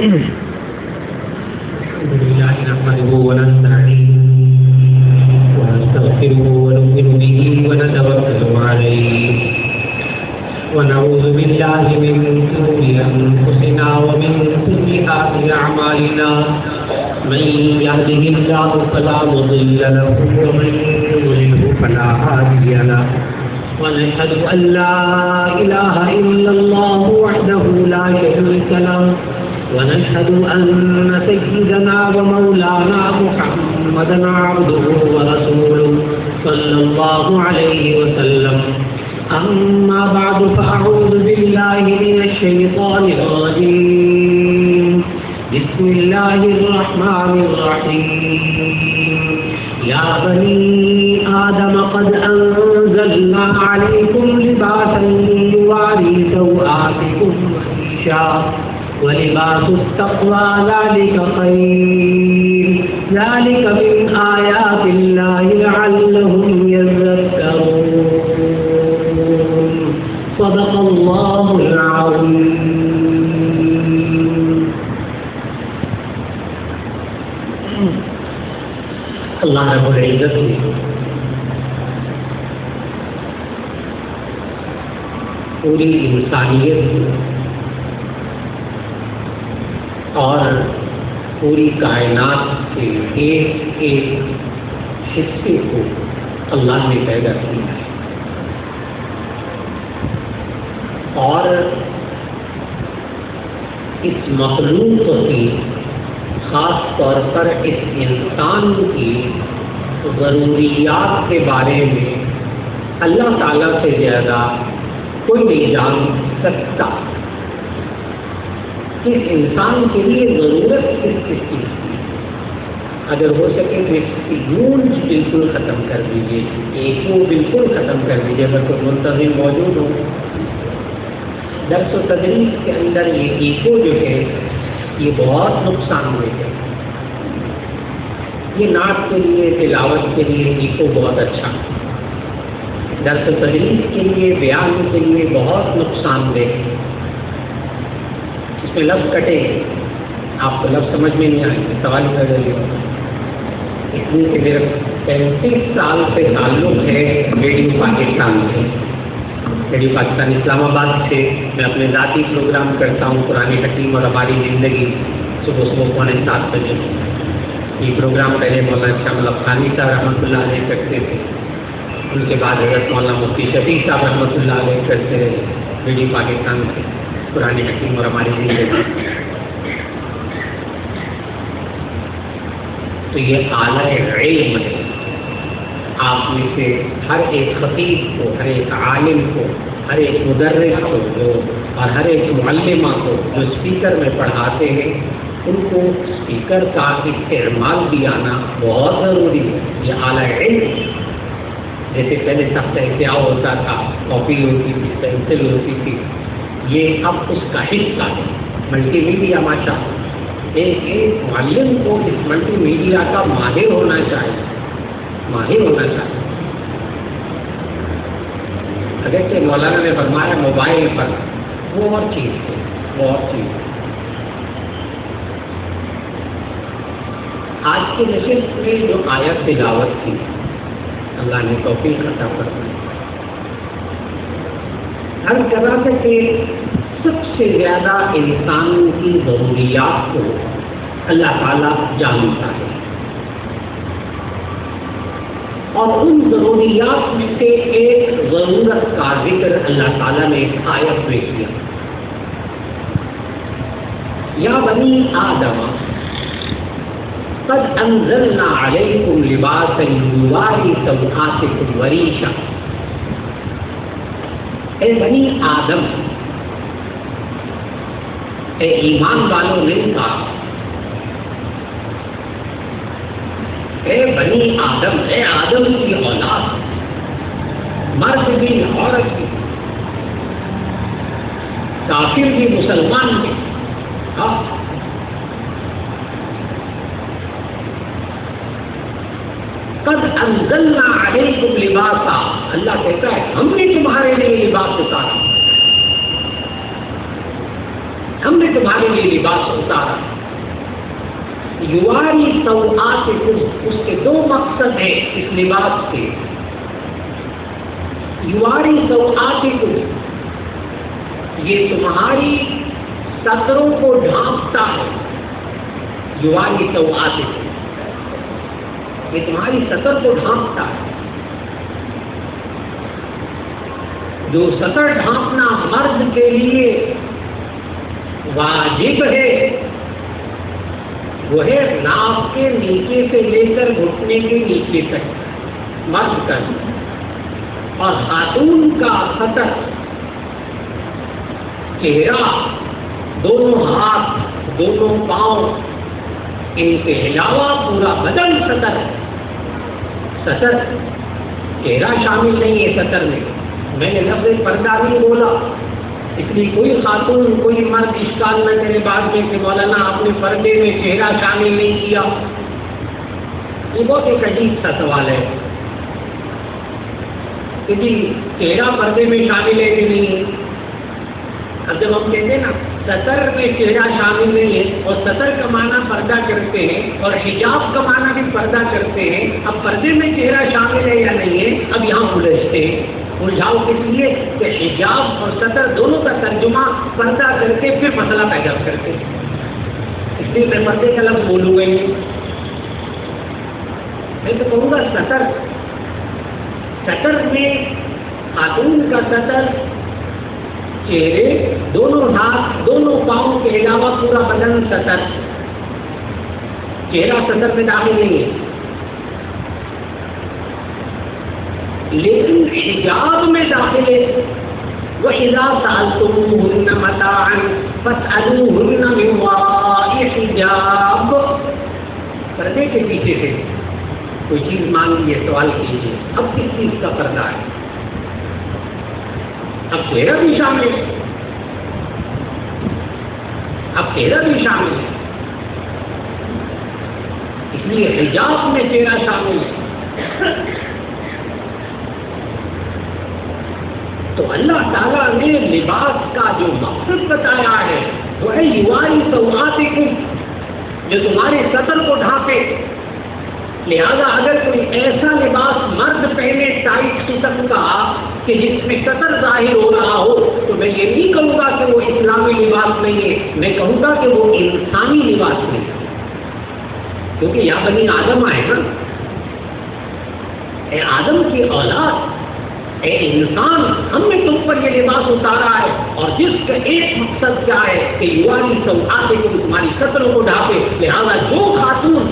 الحمد لله نحمده ونستعينه ونستغفره ونؤمن به ونتوكل عليه ونعوذ بالله من شرور أنفسنا ومن سيئات أعمالنا من يهده الله فلا مضل له ومن يضلل فلا هادي له ونشهد أن لا إله إلا الله وحده لا شريك له ونشهد أن سيدنا ومولانا محمدا عبده ورسوله صلى الله عليه وسلم أما بعد فأعوذ بالله من الشيطان الرجيم بسم الله الرحمن الرحيم يا بني آدم قد أنزلنا عليكم لباسا يواري سوآتكم وريشا ولباس التقوى ذلك خير ذلك من آيات الله لعلهم يذكرون صدق الله العظيم. اللہ رب العزت نے پوری انسانیت اور پوری کائنات کے ایک ایک حصے کو اللہ نے پیدا کیا ہے اور اس مخلوق کی خاص طور پر اس انسان کی ضروریات کے بارے میں اللہ تعالیٰ سے زیادہ کوئی نہیں جان سکتا. اس انسان کے لیے ضرورت کس چیز کی؟ اگر ہو سکے تو اس کی گونج بالکل ختم کر دیجیے، ایکو بالکل ختم کر دیجیے. اگر کوئی منتظم موجود ہو درس و تدریس کے اندر یہ ایکو جو ہے یہ بہت نقصان دہ ہے. یہ نعت کے لیے تلاوت کے لیے ایکو بہت اچھا، درس و تدریس کے لیے بیان کے لیے بہت نقصان دہ. اس میں لفظ کٹے آپ کو لفظ سمجھ میں نہیں آئے گا. سوال کر رہی ہو اس لیے کہ میرا 35 سال سے تعلق ہے ریڈیو پاکستان سے. ریڈیو پاکستان اسلام آباد سے میں اپنے ذاتی پروگرام کرتا ہوں قرآن حکیم اور ہماری زندگی صبح 7:15 بجے. یہ پروگرام پہلے مولانا شاہ الافغانی صاحب رحمۃ اللہ علیہ کرتے تھے، ان کے بعد حضرت مولانا مفتی شفیع صاحب رحمۃ اللہ علیہ کرتے رہے ریڈیو پاکستان سے قرآن حکیم اور ہماری زندگی. تو یہ اعلیٰ علم ہے. آپ میں سے ہر ایک خطیب کو، ہر ایک عالم کو، ہر ایک مدرس کو اور ہر ایک معلمہ کو جو اسپیکر میں پڑھاتے ہیں ان کو اسپیکر کا استعمال بھی آنا بہت ضروری ہے. یہ اعلیٰ علم جیسے پہلے سخت احتیاط ہوتا تھا، کاپی ہوتی تھی، پینسل ہوتی تھی، یہ اب اس کا حصہ ہے. ملٹی میڈیا ماشاء ایک معلم کو اس ملٹی میڈیا کا ماہر ہونا چاہیے. اگرچہ مولانا نے فرمایا موبائل پر وہ اور چیز ہے. آج کی نشست میں جو آیت تلاوت کی اللہ نے توفیق عطا فرمائی. ہر جگہ سے سب سے زیادہ انسان کی ضروریات کو اللہ تعالیٰ جانتا ہے اور ان ضروریات میں سے ایک ضرورت کا ذکر اللہ تعالیٰ نے اس آیت میں کیا. یا بنی آدم قد انزلنا علیکم لباسا یواری سوآتکم وریشا. اے بنی آدم، اے ایمان والوں نے کہا، اے بنی آدم، اے آدم کی اولاد، مرد بھی عورت بھی، کافر بھی مسلمان بھی، قد انزلنا علیکم لباسا. اللہ کہتا ہے ہم نے تمہارے لیے لباس اتارا. ہم ہم نے تمہارے لیے لباس اتارا. یواری سوآتکم، اس کے دو مقصد ہیں اس لباس کے. یواری سوآتکم، یہ تمہاری ستروں کو ڈھانپتا ہے. یواری سوآتکم، یہ تمہاری ستر کو ڈھانپتا ہے. جو ستر ڈھانپنا مرد کے لیے واجب ہے وہ ہے ناف کے نیچے سے لے کر گھٹنے کے نیچے تک مرد کا. اور خاتون کا ستر چہرہ، دونوں ہاتھ، دونوں پاؤں، ان کے علاوہ پورا بدن ستر. ستر چہرہ شامل نہیں ہے ستر میں. میں نے لفظ پردہ نہیں بولا، اس لیے کوئی خاتون کوئی مرد اشکال نہ کرے بعد میں کہ مولانا آپ نے پردے میں چہرہ شامل نہیں کیا. یہ بہت ایک عجیب سا سوال ہے کہ جی چہرہ پردے میں شامل ہے کہ نہیں. اب جب ہم کہتے ہیں نا ستر میں چہرہ شامل نہیں ہے، اور ستر کا معنی پردہ کرتے ہیں اور حجاب کا معنی بھی پردہ کرتے ہیں، اب پردے میں چہرہ شامل ہے یا نہیں ہے اب یہاں الجھتے ہیں. الجھاؤ کس لیے کہ حجاب اور ستر دونوں کا ترجمہ پردہ کر کے پھر مسئلہ پیدا کرتے ہیں. اس لیے میں پردے کا لفظ بولوں گا نہیں، میں تو کہوں گا ستر. ستر میں خاتون کا ستر چہرے، دونوں ہاتھ، دونوں پاؤں کے علاوہ پورا بدن ستر. چہرہ ستر میں داخل نہیں ہے. لیکن حجاب میں داخل ہے. وَإِذَا سَأَلْتُمُوهُنَّ مَتَاعًا فَاسْأَلُوهُنَّ مِنْ وَرَاءِ حِجَابٍ. پردے کے پیچھے سے کوئی چیز مانگی ہے سوال کیجیے. اب کس چیز کا پردہ ہے؟ اب چہرہ بھی شامل ہے. اب چہرہ بھی شامل ہے. اس لیے حجاب میں چہرہ شامل ہے. تو اللہ تعالیٰ نے لباس کا جو مقصد بتایا ہے وہ ہے یواری سوآتکم، جو تمہارے ستر کو ڈھانپے. لہذا اگر کوئی ایسا لباس مرد پہنے ٹائٹ قسم کا کہ جس میں ستر ظاہر ہو رہا ہو تو میں یہ نہیں کہوں گا کہ وہ اسلامی لباس نہیں ہے، میں کہوں گا کہ وہ انسانی لباس نہیں ہے. کیونکہ یا بنی آدم آئے نا، اے آدم کی اولاد، اے انسان، ہم نے تم پر یہ لباس اتارا ہے اور جس کا ایک مقصد کیا ہے کہ یواری سوآتکم، تمہاری ستروں کو ڈھانپے. لہذا جو خاتون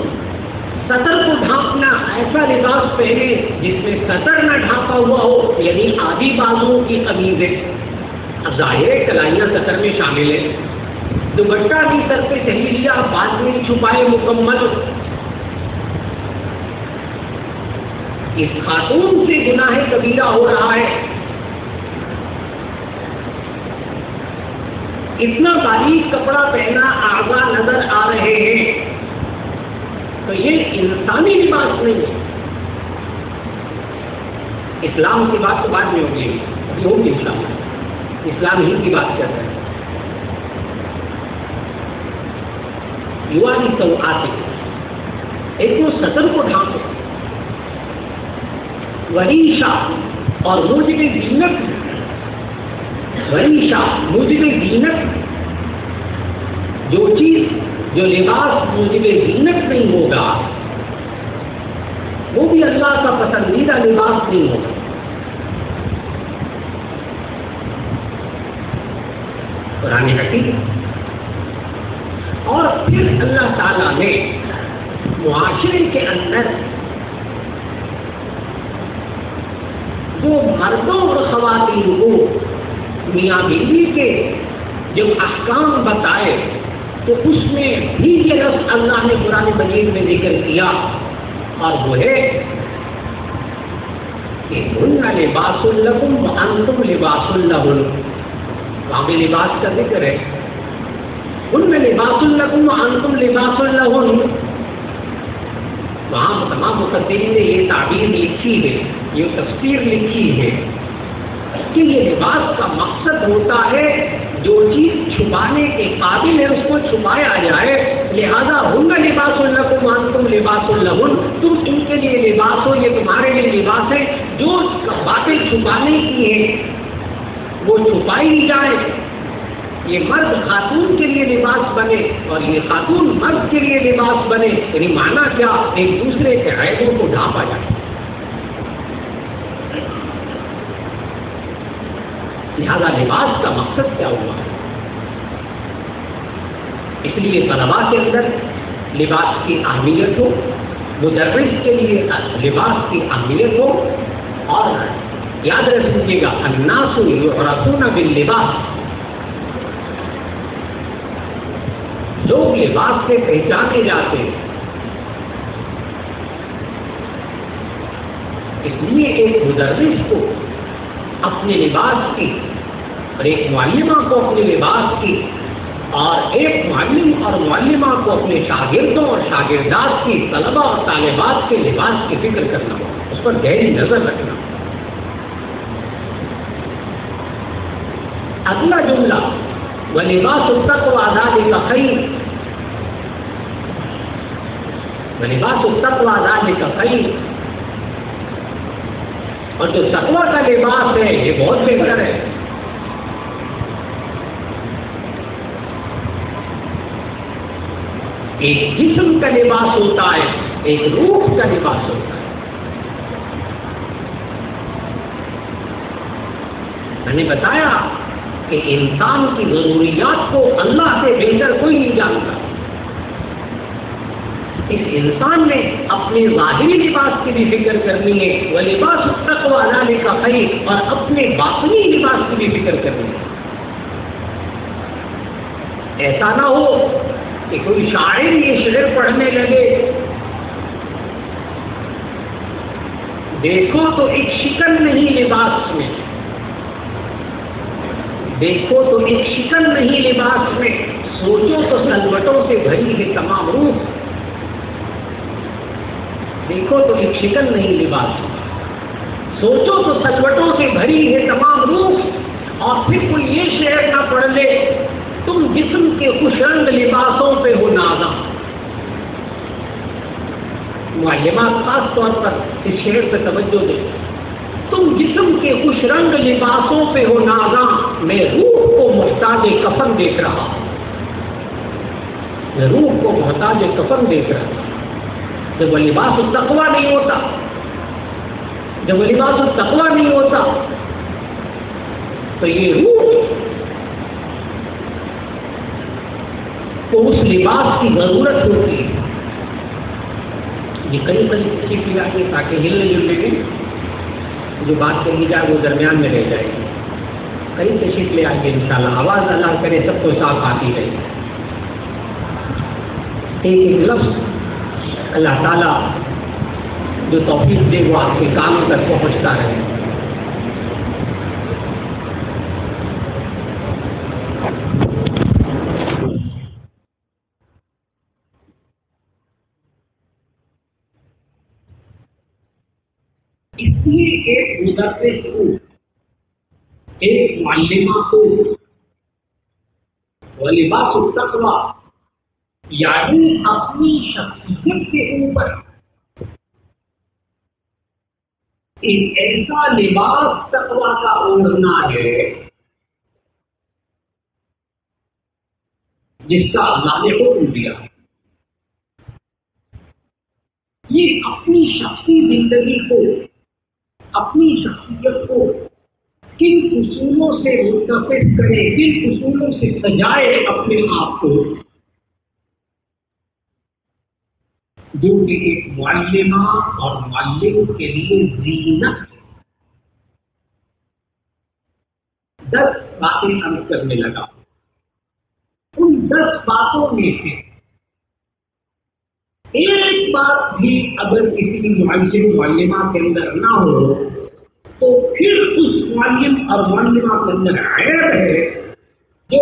ستر کو ڈھانپنا ایسا لباس پہنے جس میں ستر نہ ڈھانپا ہوا ہو، یعنی آدھی بازوؤں کی قمیضیں. اب ظاہر ہے کلائیاں ستر میں شامل ہے. دوپٹہ بھی سر پہ چلی لیا، بعد میں چھپائے مکمل. اس خاتون سے گناہ کبیرہ ہو رہا ہے. اتنا باریک کپڑا پہنا، اعضاء نظر آ رہے ہیں، تو یہ انسانی لباس نہیں ہے. اسلام کی بات تو بعد میں ہوگی، ابھی ہوگی اسلام ہی کی بات کر رہے ہیں. یواری سوآتکم، ایک وہ ستر کو ڈھانپے. وریشا اور موجب زینت. وریشا موجب زینت، جو چیز جو لباس موجب زینت نہیں ہوگا وہ بھی اللہ کا پسندیدہ لباس نہیں ہوگا. قرآن حکیم. اور پھر اللہ تعالیٰ نے معاشرے کے اندر جو مردوں اور خواتین کو میاں بیوی کے جب احکام بتائے تو اس میں بھی یہ لفظ اللہ نے قرآن مجید میں ذکر کیا، اور وہ ہے کہ ہن لباس لکم وانتم لباس لہن. وہاں بھی لباس کا ذکر ہے. ہن لباس لکم وانتم لباس لہن. وہاں تمام مفسرین نے یہ تعبیر لکھی ہے، یہ تفسیر لکھی ہے کہ یہ لباس کا مقصد ہوتا ہے جو چیز چھپانے کے قابل ہے اس کو چھپایا جائے. لہذا ہن لباس لکم وانتم لباس لہن، تم ان کے لیے لباس ہو، یہ تمہارے لیے لباس ہے. جو باتیں چھپانے کی ہیں وہ چھپائی جائے. یہ مرد خاتون کے لیے لباس بنے اور یہ خاتون مرد کے لیے لباس بنے. یعنی معنی کیا؟ ایک دوسرے کے عیبوں کو ڈھانپا جائے. لہذا لباس کا مقصد کیا ہوا؟ اس لیے طلباء کے اندر لباس کی اہمیت ہو، مدرس کے لیے لباس کی اہمیت ہو. اور یاد رکھیے گا الناس یعرفون باللباس، لوگ لباس سے پہچانے جاتے ہیں. اس لیے ایک مدرس کو اپنے لباس کی اور ایک معلمہ کو اپنے لباس کی اور ایک معلم اور معلمہ کو اپنے شاگردوں اور شاگردات کی، طلباء اور طالبات کے لباس کی فکر کرنا، اس پر گہری نظر رکھنا. اگلا جملہ وَلِبَاسُ التَّقْوَىٰ ذَٰلِكَ خَيْرٌ، وَلِبَاسُ التَّقْوَىٰ ذَٰلِكَ خَيْرٌ، اور جو تقویٰ کا لباس ہے یہ بہت بہتر ہے. ایک جسم کا لباس ہوتا ہے، ایک روح کا لباس ہوتا ہے. میں نے بتایا کہ انسان کی ضروریات کو اللہ سے بہتر کوئی نہیں جانتا. اس انسان نے اپنے ظاہری لباس کی بھی فکر کرنی ہے، وَلِبَاسُ التَّقْوَىٰ ذَٰلِكَ خَيْرٌ، اور اپنے باطنی لباس کی بھی فکر کرنی ہے. ایسا نہ ہو کہ کوئی شاعر یہ شعر پڑھنے لگے، دیکھو تو ایک شکن نہیں لباس میں، دیکھو تو ایک شکن نہیں لباس میں، سوچو تو سلوٹوں سے بھری ہے تمام روح. دیکھو تو ایک شکن نہیں لباس، سوچو تو سلوٹوں سے بھری ہے تمام روح. اور پھر کوئی یہ شعر نہ پڑھ لے تم جسم کے خوش رنگ لباسوں پہ ہو نازاں. معلمات خاص طور پر اس شعر پہ توجہ دیں. تم جسم کے خوش رنگ لباسوں پہ ہو نازاں، میں روح کو محتاج کفن دیکھ رہا ہوں، میں روح کو محتاج کفن دیکھ رہا ہوں. جب وہ لباس التقویٰ نہیں ہوتا، جب وہ لباس التقویٰ نہیں ہوتا تو یہ روح کو اس لباس کی ضرورت ہوتی ہے. یہ قریب قریب کسی کی جاتی ہے تاکہ ہلنے جلنے کی جو بات کرنی جائے وہ درمیان میں رہ جائے گی. قریب تشریف لے آئیے انشاءاللہ، آواز اللہ کرے سب کو صاف آتی رہے. ایک ایک لفظ اللہ تعالیٰ جو توفیق دے وہ آپ کے کام تک پہنچتا رہے. اس لیے ایک مدرس کو، ایک معلمہ کو وَلِبَاسُ التَّقْوَىٰ یعنی اپنی شخصیت کے اوپر ایک ایسا لباس تقویٰ کا اوڑھنا ہے جس کا اللہ نے حکم دیا. یہ اپنی شخصی زندگی کو، اپنی شخصیت کو کن اصولوں سے متفق کرے، کن اصولوں سے سجائے اپنے آپ کو، جو کہ ایک معلمہ اور معلم کے لیے زینت. 10 باتیں عرض کرنے لگا. ان 10 باتوں میں سے ایک بات بھی اگر کسی معلم معلمہ کے اندر نہ ہو تو پھر اس معلم اور معلمہ کے اندر عیب ہے جو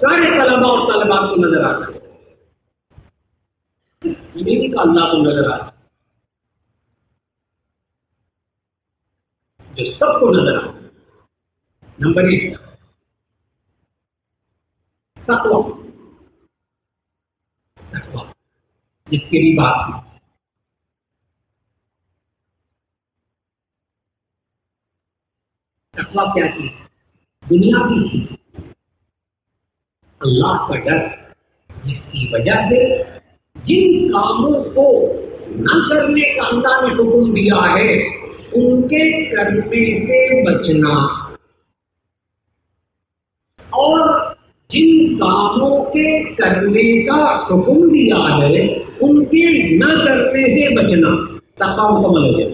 سارے طلباء اور طالبات کو نظر آتا ہے. نہیں کا اللہ کو نظر آتا ہے، جو سب کو نظر آتا ہے. نمبر 1 تقوی، جس کی بھی بات ہے. تقوی کیا چیز؟ دنیا کی چیز، اللہ کا ڈر، جس کی وجہ سے جن کاموں کو نہ کرنے کا اللہ نے حکم دیا ہے ان کے کرنے سے بچنا، اور جن کاموں کے کرنے کا حکم دیا ہے ان کے نہ کرنے سے بچنا. تقوی مکمل ہو جائے.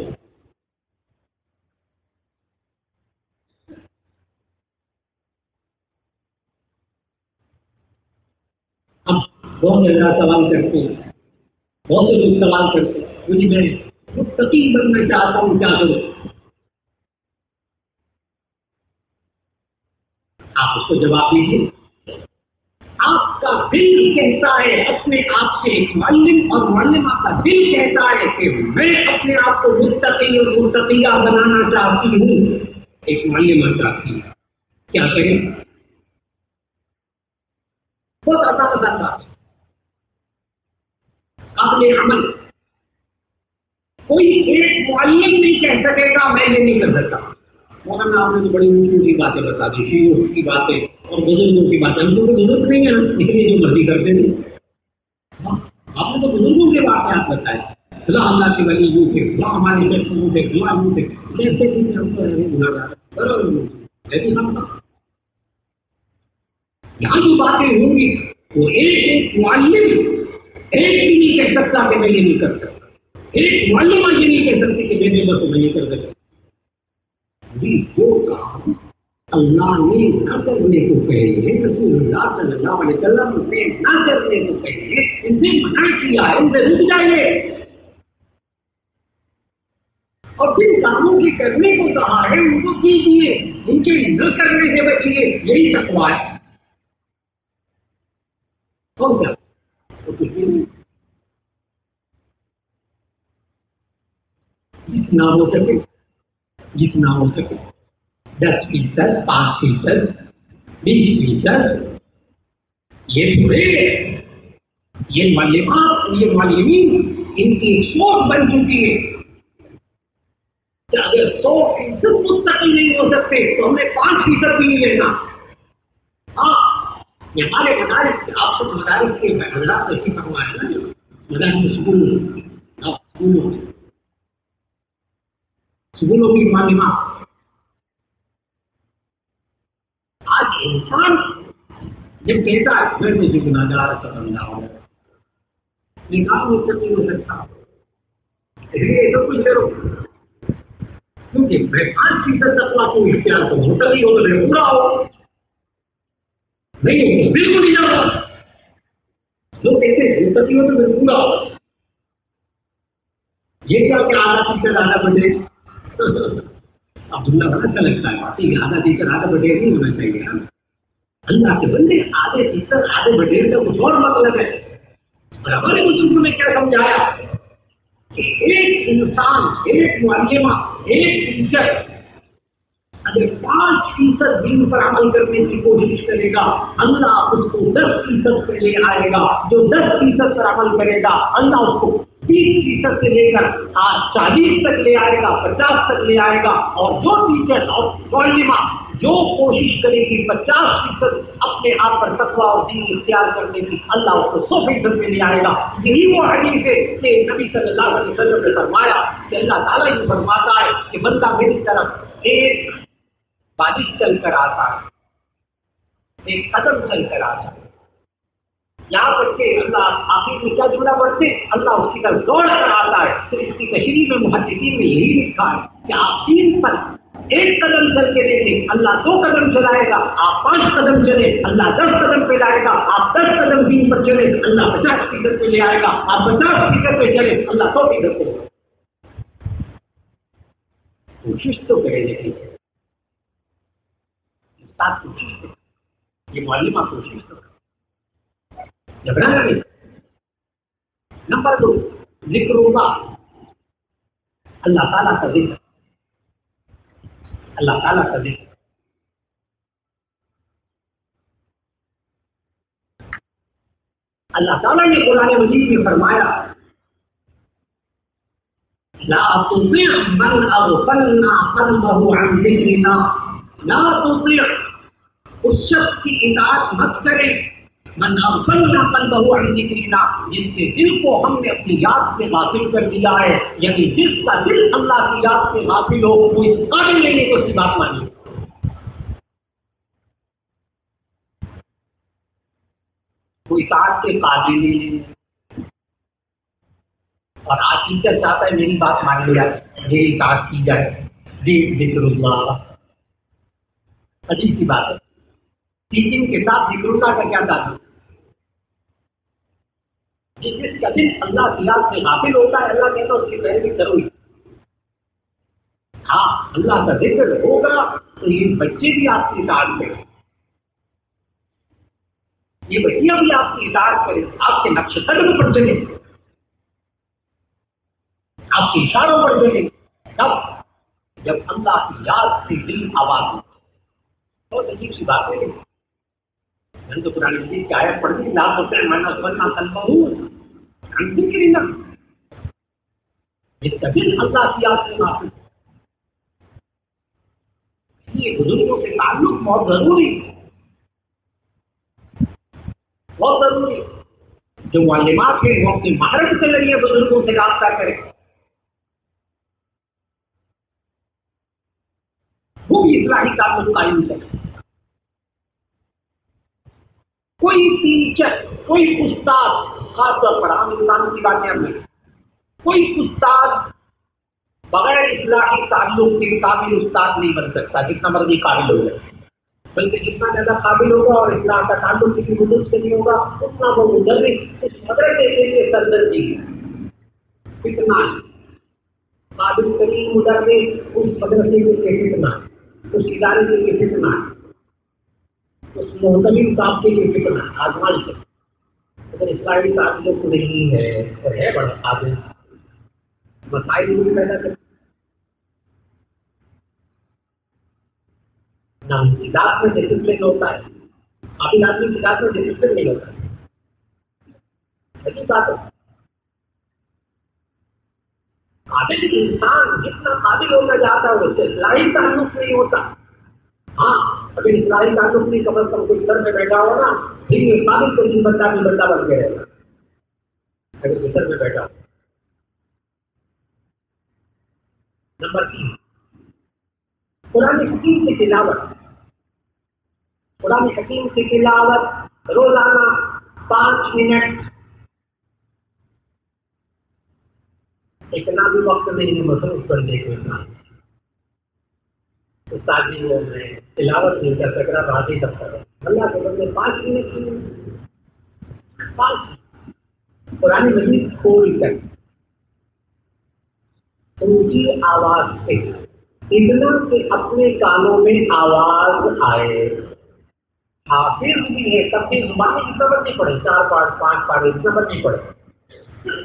اب بہت زیادہ سوال کرتے ہیں، بہت سے لوگ سوال کرتے ہیں مجھے میں متقی بننا چاہتا ہوں، کیا کروں؟ آپ اس کو جواب دیجیے. آپ کا دل کہتا ہے اپنے آپ سے، ایک معلم اور معلمہ کا دل کہتا ہے کہ میں اپنے آپ کو متقی اور متقیہ بنانا چاہتی ہوں. ایک معلمہ چاہتی ہے، کیا کریں؟ بہت آسان بات ہے، قابل عمل. کوئی ایک معلم نہیں کہہ سکے گا میں یہ نہیں کر سکتا. مولانا آپ نے تو بڑی اونچی اونچی باتیں بتا دی، شیعوں کی باتیں اور بزرگوں کی باتیں. ہم کو تو بزرگ نہیں ہے نا، اس لیے جو مرضی کرتے تھے. آپ نے تو بزرگوں کے واقعات بتائے، فلاں اللہ کے ولی یوں تھے، فلاں ہمارے شیخ یوں تھے، فلاں یوں تھے. کیسے ہم کو گناہگار لیکن ہم یہاں جو باتیں ہوں گی وہ ایک معلم ایک بھی نہیں کہہ سکتا کہ میں یہ نہیں کر سکتا. ایک معلمہ یہ نہیں کہہ سکتی کہ میں بس میں نہیں کر سکتا. جو کام اللہ نے نہ کرنے کو کہے، رسول اللہ صلی اللہ علیہ وسلم نے نہ کرنے کو کہے، ان سے منع کیا ہے، ان سے رک جائیے. اور جن کاموں کی کرنے کو کہا ہے ان کو کیجیے، ان کے نہ کرنے سے بچیے. یہی تقویٰ ہے. اور کیا جتنا ہو سکے 10%، 5%، 20%. یہ پورے یہ معلومات، یہ معلمین ان کی ایک سوچ بن چکی ہے کہ اگر 100% مستقل نہیں ہو سکتے تو ہمیں 5% بھی نہیں لینا. ہاں یہ ہمارے مدارس کے، آپ سب مدارس کے حضرات سے سیکھا ہوا ہے نا، مدارس سکولوں کی معلومات. آج انسان جب کہتا ہے میں مجھے گناہگار کا بندہ ہوں، نکاح مستقل ہو سکتا، یہ تو کچھ کرو کیونکہ میں 5% تقویٰ کو اختیار کروں. مستقل ہو تو میں پورا ہو، نہیں ہو بالکل نہیں جاؤ. لوگ کہتے ہیں مستقل ہو تو میں پورا ہو. یہ کیا کہ آدھا ٹیچر آدھا بجے عبداللہ بڑا اچھا لگتا ہے بات. آدھا ٹیچر آدھا بجے نہیں ہونا چاہیے. اللہ کے بندے آدھے ٹیچر آدھے بجے کا کچھ اور مطلب ہے. اور ہمارے بزرگوں نے کیا سمجھایا کہ ایک انسان، ایک معلمہ، ایک ٹیچر اگر 5% دین پر عمل کرنے کی کوشش کرے گا اللہ اس کو 10% پہ لے آئے گا. جو 10% پر عمل کرے گا اللہ اس کو 30% سے لے کر 40 تک لے آئے گا، 50 تک لے آئے گا. اور جو ٹیچر اور معلمہ جو کوشش کرے گی 50% اپنے آپ پر تقویٰ اور دین اختیار کرنے کی، اللہ اس کو 100% میں لے آئے گا. یہی وہ حدیث ہے کہ نبی صلی اللہ علیہ وسلم نے فرمایا کہ اللہ تعالیٰ یہ فرماتا ہے کہ بندہ میری طرف ایک بارش چل کر آتا ہے، ایک قدم چل کر آتا ہے. یہاں پر کے اللہ آخر میں کیا جملہ پڑھتے ہیں؟ اللہ اس کی طرف دوڑ کر آتا ہے. تو اس کی تشریح میں محدثین نے یہی لکھا ہے کہ آپ 3 پر ایک قدم چل کے دیکھیں، اللہ 2 قدم چلائے گا. آپ 5 قدم چلے اللہ 10 قدم پہ لائے گا. آپ 10 قدم دین پر چلے اللہ 50% پہ لے آئے گا. آپ 50% پہ چلے اللہ 100% پہ. کوشش تو کرے لیکن کوشش کرے، یہ معلمہ کوشش تو کرے، گھبرانا نہیں. نمبر 2 ذکر اللہ، اللہ تعالیٰ کا ذکر، اللہ تعالیٰ کا ذکر. اللہ تعالیٰ نے قرآن مجید میں فرمایا لا تطع من اغفلنا قلبه عن ذکرنا، لا تطع اس شخص کی اطاعت مت کرے من اغفلنا قلبه عن ذکرنا، جس کے دل کو ہم نے اپنی یاد سے غافل کر دیا ہے، یعنی جس کا دل اللہ کی یاد سے غافل ہو وہ اس قابل نہیں کو سی بات مانی، کوئی اطاعت کے قابل نہیں۔ اور آج ٹیچر چاہتا ہے میری بات مان لیا، میری اطاعت کی جائے، ذکر اللہ، عجیب کی بات ہے، ٹیچنگ کے ساتھ ذکر اللہ کا کیا تعلق؟ جس کا دل اللہ کی یاد سے غافل ہوتا ہے، اللہ کہتا ہے اس کی پیروی کرو ہی۔ ہاں اللہ کا ذکر ہوگا تو یہ بچے بھی آپ کی اطاعت کریں، یہ بچیاں بھی آپ کی اطاعت کریں، آپ کے نقش قدم پر چلیں، آپ کے اشاروں پر چلیں، تب جب اللہ کی یاد سے دل آواز ہو۔ بہت عجیب سی بات ہے، میں نے تو قرآن مجید کی آیت پڑھ دی، لا تطع من اغفلنا قلبه عن ذکرنا، جس کا دل اللہ کی یاد سے غافل ہے۔ یہ بزرگوں سے تعلق بہت ضروری ہے، بہت ضروری ہے۔ جو معلمات ہیں وہ اپنی مہارت کے ذریعے بزرگوں سے رابطہ کریں، وہ بھی اصلاحی تعلق قائم کریں۔ کوئی ٹیچر، کوئی استاد، خاص طور پر عام انسان کی باتیں ہم نہیں، کوئی استاد بغیر اصلاحی تعلق کے قابل استاد نہیں بن سکتا، جتنا مرضی قابل ہو جائے، بلکہ جتنا زیادہ قابل ہوگا اور اصلاح کا تعلق کسی مدرس سے نہیں ہوگا اتنا وہ مدرس اس مدرسے کے لیے سرگردی ہے۔ کتنا قابل ترین مدرس اس مدرسے کے لیے کتنا، اس ادارے کے لیے کتنا، اس محتمل صاحب کے لیے کتنا آزمائش ہے۔ اگر اصلاحی تعلق نہیں ہے تو ہے بڑا قابل، مسائل بھی پیدا کرتے نہ ذات میں ڈسپلن ہوتا ہے، قابل آدمی کی ذات میں ڈسپلن نہیں ہوتا ہے، ایسی بات ہے۔ قابل انسان جتنا قابل ہونا چاہتا ہے اس سے اصلاحی تعلق نہیں ہوتا۔ ہاں اگر اصلاحی تعلق نہیں، کم از کم کوئی سر میں بیٹھا ہو نا، پھر یہ قابل کو بھی بندہ بن کے رہے گا، اگر سر میں بیٹھا ہو۔ نمبر 3، قرآن حکیم کی تلاوت، قرآن حکیم کی تلاوت روزانہ 5 منٹ، اتنا بھی وقت نہیں مصروف کر دے گا، تعلیموں میں تلاوت نہیں کر سک رہا، بات ہی سب کر اللہ کے بندے 5 منٹ کی 5 قرآن مجید کھول کر اونچی آواز سے، اتنا کہ اپنے کانوں میں آواز آئے۔ حافظ بھی ہے تب بھی زبانی کی خبر نہیں پڑے، 4 پارٹ 5 پارٹ اتنا بڑھ نہیں پڑے،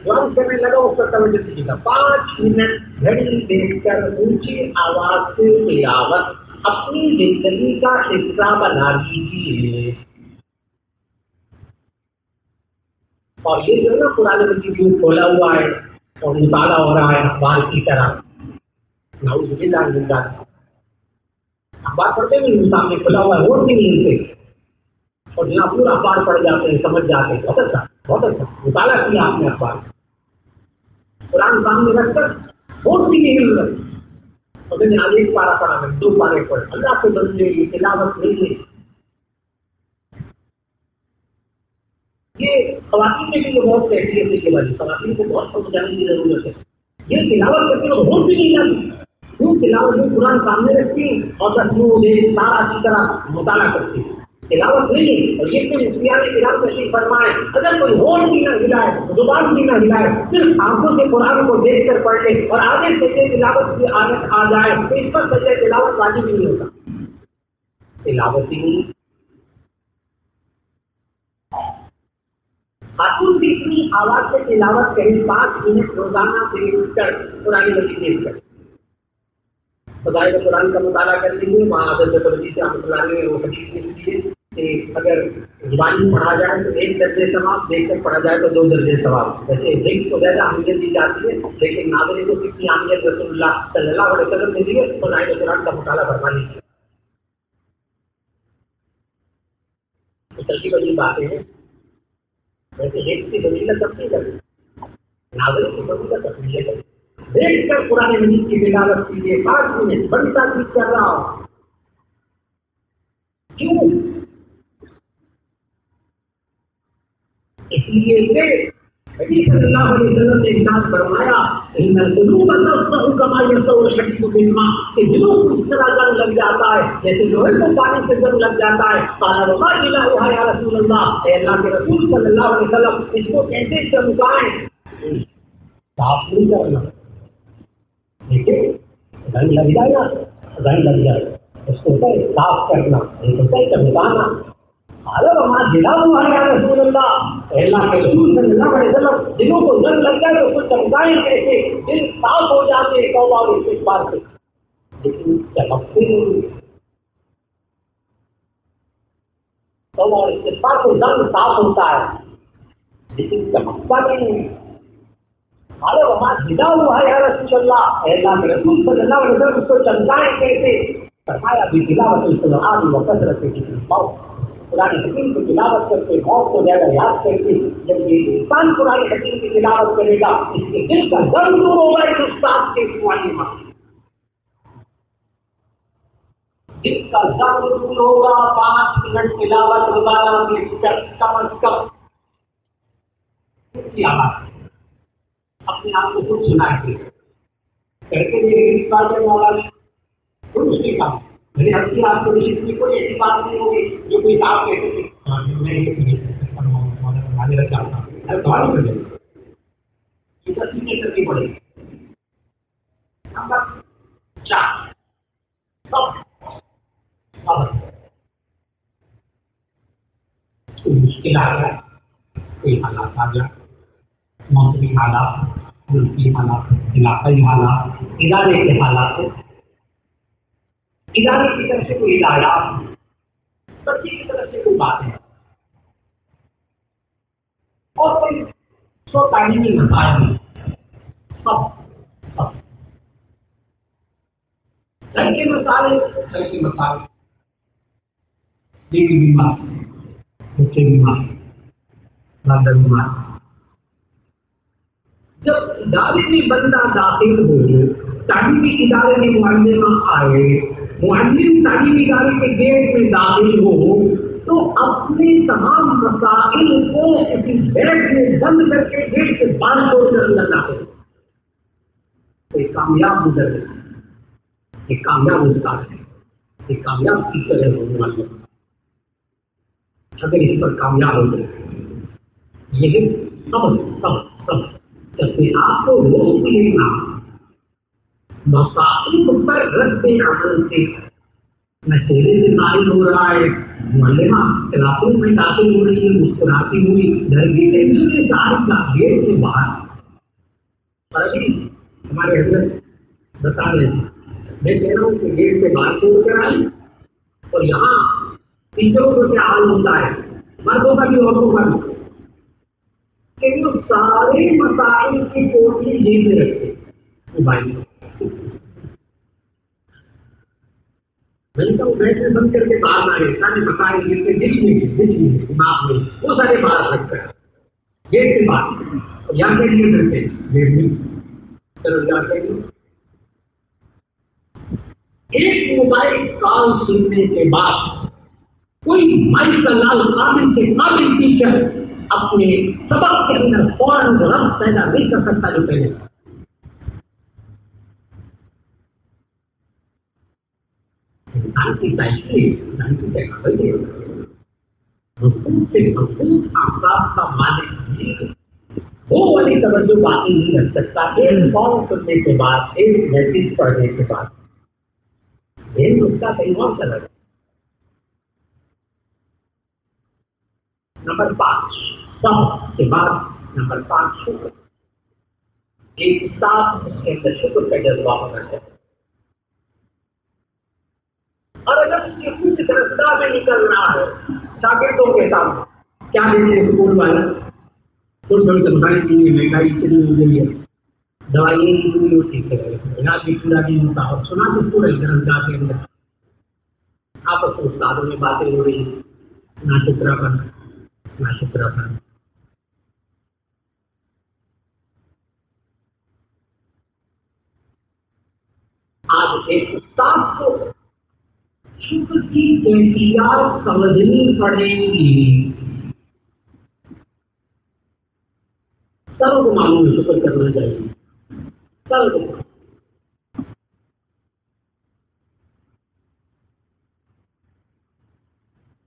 جو کرنے لگا اس کا توجہ دیجیے گا۔ 5 منٹ گھڑی دیکھ کر اونچی آواز سے تلاوت اپنی زندگی کا حصہ بنا لیجیے۔ اور یہ جو ہے نا قرآن مجید میں کھولا ہوا ہے اور مطالعہ ہو رہا ہے اخبار کی طرح، نعوذ باللہ من ذالک، اخبار پڑھتے بھی نہیں، سامنے کھلا ہوا ہے، ووٹ بھی نہیں ملتے، اور جہاں پورا اخبار پڑھ جاتے ہیں، سمجھ جاتے ہیں، بہت اچھا بہت اچھا مطالعہ کیا آپ نے اخبار، قرآن سامنے رکھ کر ووٹ بھی نہیں مل رہے، اور میں نے آج 1 پارہ پڑھا، میں 2 پارے پڑھ، اللہ کے بندے یہ تلاوت نہیں ہے۔ یہ خواتین کے لیے بہت کیفیت ہے، کہ خواتین کو بہت سمجھانے کی ضرورت ہے۔ یہ تلاوت کرتے ہوئے ووٹ بھی نہیں جاتی، کیوں تلاوت میں قرآن سامنے رکھتی اور سارا کی طرح مطالعہ کرتی، تلاوت نہیں ہے۔ اور یہ کہ مفتیان کرام تشریف فرمائے، اگر کوئی ہوش بھی نہ ہلائے، زبان بھی نہ ہلائے، صرف آنکھوں سے قرآن کو دیکھ کر پڑھ لے اور آگے سے تلاوت کی عادت آ جائے تو اس پر سجدہ تلاوت واجب نہیں ہوتا، تلاوت ہی نہیں۔ خاتون بھی اتنی آواز سے تلاوت کریں 5 منٹ روزانہ سے کر قرآن مجید دیکھ کر، فضائل قرآن کا مطالعہ کر لیجیے، وہاں حضرت بلجی سے رحمۃ اللہ علیہ وہ حدیث لکھ لیجیے کہ اگر زبانی پڑھا جائے تو 1 درجے ثواب، دیکھ کر پڑھا جائے تو 2 درجے ثواب. ویسے ذکر کو زیادہ اہمیت دی جاتی ہے، لیکن ناظرین کو کتنی اہمیت رسول اللہ صلی اللہ علیہ وسلم نے دی ہے تو آیت قرآن کا مطالعہ فرما لیجیے. ترتیب والی باتیں ہیں. ویسے ایک کی فضیلت اپنی کریں، ناظرین کی فضیلت اپنی کریں. دیکھ کر قرآن مجید کی تلاوت کیجیے. 5 منٹ بڑی تاکید کر رہا ہوں. کیوں؟ اس لیے کہ نبی صلی اللہ علیہ وسلم نے ارشاد فرمایا ان القلوب تصطع كما يصطع الحديد في الماء، کہ دلوں کو اس طرح زنگ لگ جاتا ہے جیسے لوہے کو پانی سے زنگ لگ جاتا ہے. قال وما الہها یا رسول اللہ، اے اللہ کے رسول صلی اللہ علیہ وسلم اس کو کیسے چمکائیں؟ صاف نہیں کرنا. دیکھیں زنگ لگ جائے گا، زنگ لگ جائے گا، اس کو صاف کرنا، ایک ہوتا ہے چمکانا. رسول اللہ، اللہ کے رسول صلی اللہ علیہ وسلم دلوں کو زنگ لگ جائے تو کچھ چمکائیں کیسے؟ دل صاف ہو جاتے ہیں توبہ اور استغفار سے، لیکن چمکتے نہیں. توبہ اور استغفار سے زنگ صاف ہوتا ہے لیکن چمکتا نہیں. یا رسول اللہ، اللہ کے رسول صلی اللہ علیہ وسلم اس کو چمکائیں کیسے؟ فرمایا بتلاوت القرآن وکثرت ذکر الموت، قرآن حکیم کی تلاوت کر کے موت کو زیادہ یاد کر کے. جب یہ انسان قرآن حکیم کی تلاوت کرے گا اس کے دل کا غم دور ہوگا. اس استاد کے معلومہ دل کا غم دور ہوگا. 5 منٹ تلاوت روزانہ کی کم از کم کی آواز اپنے آپ کو خود سنائے کرتے ہوئے اس بات میں مولا خود اس کے کام میرے ہم آپ کو کی کوئی ایسی بات نہیں ہوگی جو کوئی آپ کہتے تھے کرنی پڑے گی. نمبر 4 کوئی مشکل آ گیا، کوئی حالات آ گیا، موسمی حالات، ملکی حالات، علاقائی حالات، ادارے کے حالات، ادارے کی طرف سے کوئی ہدایات، بچے کی طرف سے کوئی بات ہے اور کوئی سو تعلیمی مسائل سب گھر کے مسائل، بیوی بیمار، بچے بیمار، والدہ بیمار. جب ادارے میں بندہ داخل ہو، تعلیمی ادارے میں معلمہ آئے، معلم تعلیمی ادارے کے گیٹ میں داخل ہو تو اپنے تمام مسائل کو کسی بیگ میں بند کر کے گیٹ سے باہر چھوڑ کر اندر داخل. ایک کامیاب گزر ہے، ایک کامیاب استاد ہے، ایک کامیاب ٹیچر ہے ہونے والے. اگر اس پر کامیاب ہو جائے یہ سب اپنے آپ کو روک لینا، مسائل پر رد عمل سے نہ چہرے سے ظاہر ہو رہا ہے. معلمہ کلاسوں میں داخل ہو رہی ہے، مسکراتی ہوئی گھر کی ٹینشن کے ساتھ گیٹ سے باہر. ابھی ہمارے حضرت بتا رہے ہیں، میں کہہ رہا ہوں کہ گیٹ سے باہر چھوڑ کر آئے اور یہاں ٹیچروں کو کیا حال ہوتا ہے، مردوں کا بھی عورتوں کا بھی، کہ وہ سارے مسائل کی کوٹھی جیت میں رکھتے موبائل میں تو بیٹھے بند کر کے باہر آ گئے. سارے مسائل جیت کے دل میں دماغ میں وہ سارے باہر رکھ کر گیٹ سے باہر یا کے لیے کرتے گیٹ میں چلو جاتے ہیں. ایک موبائل کال سننے کے بعد کوئی مائی کا لال قابل سے قابل ٹیچر اپنے سبق کے اندر فوراً ربط پیدا نہیں کر سکتا جو پہلے. انسان کی تحقیق، انسان کی ٹیکنالوجی سے مضبوط آفتاب کا مالک وہ والی توجہ باقی نہیں رکھ سکتا. ایک فارم سننے کے بعد، ایک میسج پڑھنے کے بعد دین اس کا کہیں اور چلا جائے. نمبر 5 سب کے بعد نمبر 5 شکر. ایک استاد اس کے اندر شکر کا جذبہ ہونا چاہیے. اور اگر اس کے کچھ رستہ میں نکل رہا ہے شاگردوں کے ساتھ کیا دیتے ہیں اسکول والے؟ تھوڑی تھوڑی تنخواہیں کی مہنگائی اتنی ہو گئی ہے، دوائیں اتنی ہوتی ہے، علاج بھی پورا نہیں ہوتا، اور سنا تو پورے گرمجا کے اندر آپس میں استادوں میں باتیں ہو رہی ہیں، نا شکرا کرنا نا شکرا کرنا۔ آج ایک استاد کو شکر کی کیفیات سمجھنی پڑیں گی۔ سب کو معلوم ہے شکر کرنا چاہیے، سب کو،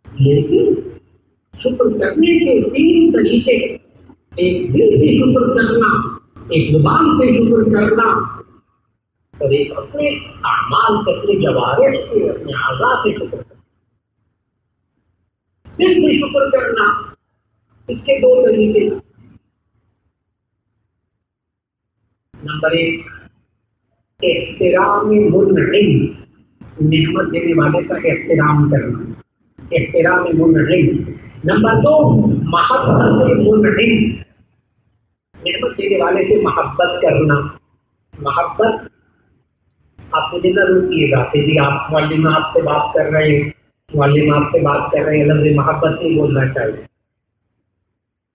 لیکن شکر کرنے کے 3 طریقے، ایک دل سے شکر کرنا، ایک زبان سے شکر کرنا، اور ایک اپنے اعمال سے، اپنے جوارح سے، اپنے اعضاء سے شکر کرنا۔ دل سے شکر کرنا، اس کے 2 طریقے۔ نمبر 1، احترام منعم، نعمت دینے والے کا احترام کرنا، احترام منعم۔ نمبر 2، محبت منعم، نعمت دینے والے سے محبت کرنا۔ محبت، آپ مجھے نہ روکیے گا کہ جی آپ معلم آپ سے بات کر رہے ہیں، معلم آپ سے بات کر رہے ہیں، لفظ محبت نہیں بولنا چاہیے۔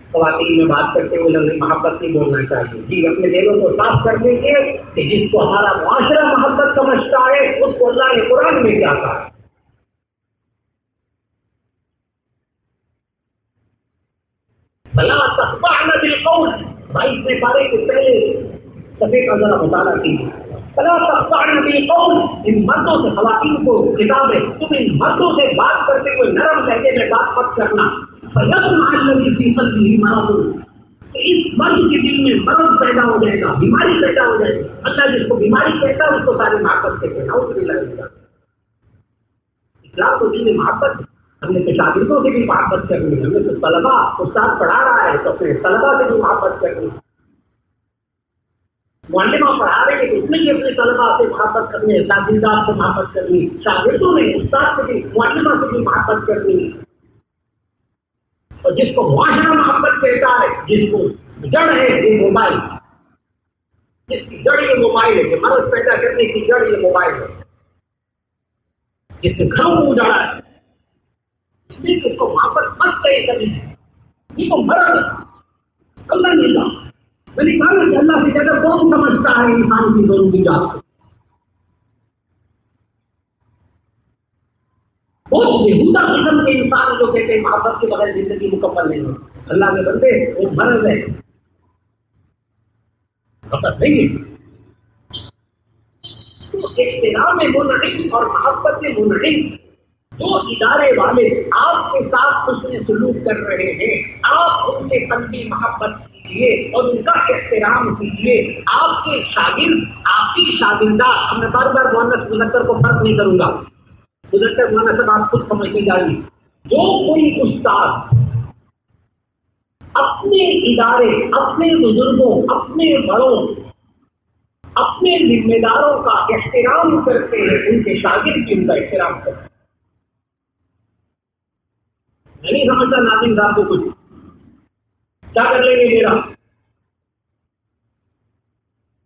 خواتین میں بات کرتے ہوئے لفظ محبت نہیں بولنا چاہیے۔ جی اپنے دلوں کو صاف کر دیں گے کہ جس کو ہمارا معاشرہ محبت سمجھتا ہے اس کو اللہ نے قرآن میں کیا کہا ہے۔ فلا تخضعن بالقول، 22ویں پارے کے پہلے صفحے کا ذرا مطالعہ کیجیے۔ فلا تخضعن بالقول، ان مردوں سے، خواتین کو خطاب ہے، تم ان مردوں سے بات کرتے ہوئے نرم لہجے میں بات مت کرنا۔ فَيَطْمَعَ الَّذِي فِي قَلْبِهِ مَرَضٌ، اس مرد کے دل میں مرض پیدا ہو جائے گا، بیماری پیدا ہو جائے گی۔ اللہ جس کو بیماری کہتا ہے اس کو ساری محبت کہتے ہیں، نعوذ باللہ من ذالک۔ اسلام کو دین محبت ہے۔ ہم نے تو شاگردوں سے بھی محبت کرنی ہے، ہم نے تو طلبا، استاد پڑھا رہا ہے تو اپنے طلبا سے بھی محبت کرنی ہے، معلمہ پڑھا رہے ہیں تو اس میں بھی اپنے طلبا سے محبت کرنی ہے، شاگردات سے محبت کرنی ہے، شاگردوں نے استاد سے بھی، معلمہ سے بھی محبت کرنی ہے۔ اور جس کو معاشرہ محبت کہتا ہے، جس کو جڑ ہے یہ موبائل، جس کی جڑ یہ موبائل ہے، کہ مرض پیدا کرنے کی جڑ یہ موبائل ہے، جس کے گھروں کو اجاڑا ہے، اس لیے اس کو محبت مت کرے کبھی، یہ تو مرض اللہ نے کہا۔ میں نے کہا کہ اللہ سے زیادہ کون سمجھتا ہے انسان کی ضروری جات کو؟ بہت بےہودہ قسم کے انسان جو کہتے ہیں محبت کے بغیر زندگی مکمل نہیں ہوتی۔ اللہ کے بندے وہ مرض ہے، محبت نہیں ہے۔ تو احترام منعم اور محبت منعم، جو ادارے والے آپ کے ساتھ حسن سلوک کر رہے ہیں، آپ ان کے قلبی محبت کیجیے اور ان کا احترام کیجیے۔ آپ کے شاگرد، آپ کی شاگردہ، میں بار بار مؤنث مذکر کو فرق نہیں کروں گا، مذکر مؤنث سب آپ خود سمجھتے جائیے۔ جو کوئی استاد اپنے ادارے، اپنے بزرگوں، اپنے بڑوں، اپنے ذمہ داروں کا احترام کرتے ہیں، ان کے شاگرد بھی ان کا احترام کرتے ہیں۔ نہیں سمجھتا ناظرین صاحب کو کچھ کیا کر لیں گے؟ میرا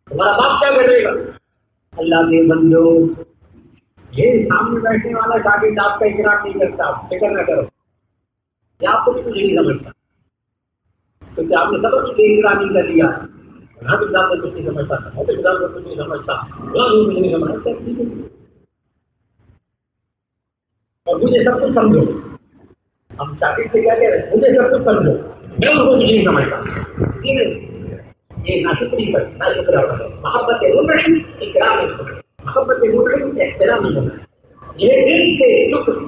ہمارا باپ کیا کرے گا؟ اللہ کے بندو، یہ سامنے بیٹھنے والا شاگرد آپ کا احترام نہیں کرتا، فکر نہ کرو، یہ آپ کو بھی کچھ نہیں سمجھتا، کیونکہ آپ نے سبق کی احترامی کر لیا۔ ہم انسان کو کچھ نہیں سمجھتا، ہم انسان کو کچھ نہیں سمجھتا، کچھ نہیں سمجھتا، اور مجھے سب کچھ سمجھو۔ ہم شاگرد سے کیا کہہ رہے ہیں؟ مجھے سب کچھ سمجھو، میں ان کو کچھ نہیں سمجھتا۔ یہ ناشکری پر ناشکرا پر محبت منعم، اکرام منعم، محبت منعم، احترام منعم۔ یہ دل سے شکر،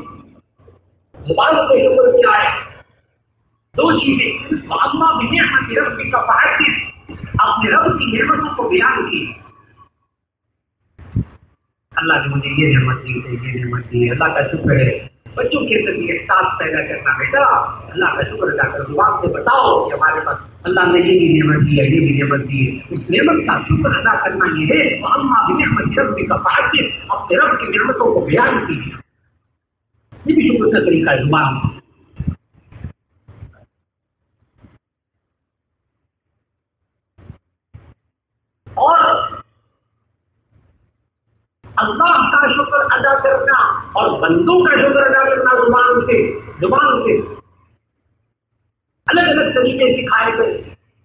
زبان سے شکر کیا ہے؟ 2 چیزیں، وَأَمَّا بِنِعْمَةِ رَبِّكَ فَحَدِّثْ، اپنے رب کی نعمتوں کو بیان کی۔ اللہ نے مجھے یہ نعمت دی ہے، یہ نعمت دی ہے، اللہ کا شکر ہے۔ بچوں کے اندر یہ احساس پیدا کرنا، بیٹا اللہ کا شکر ادا کر، زبان سے بتاؤ کہ ہمارے پاس اللہ نے یہ بھی نعمت دی ہے، یہ بھی نعمت دی ہے۔ اس نعمت کا شکر ادا کرنا یہ ہے، وَأَمَّا بِنِعْمَةِ رَبِّكَ فَحَدِّثْ، اپنے رب کی نعمتوں کو بیان کیجیے۔ یہ بھی شکر کا طریقہ ہے، زبان اللہ کا شکر ادا کرنا اور بندوں کا شکر ادا کرنا زبان سے الگ الگ طریقے سکھائے گئے.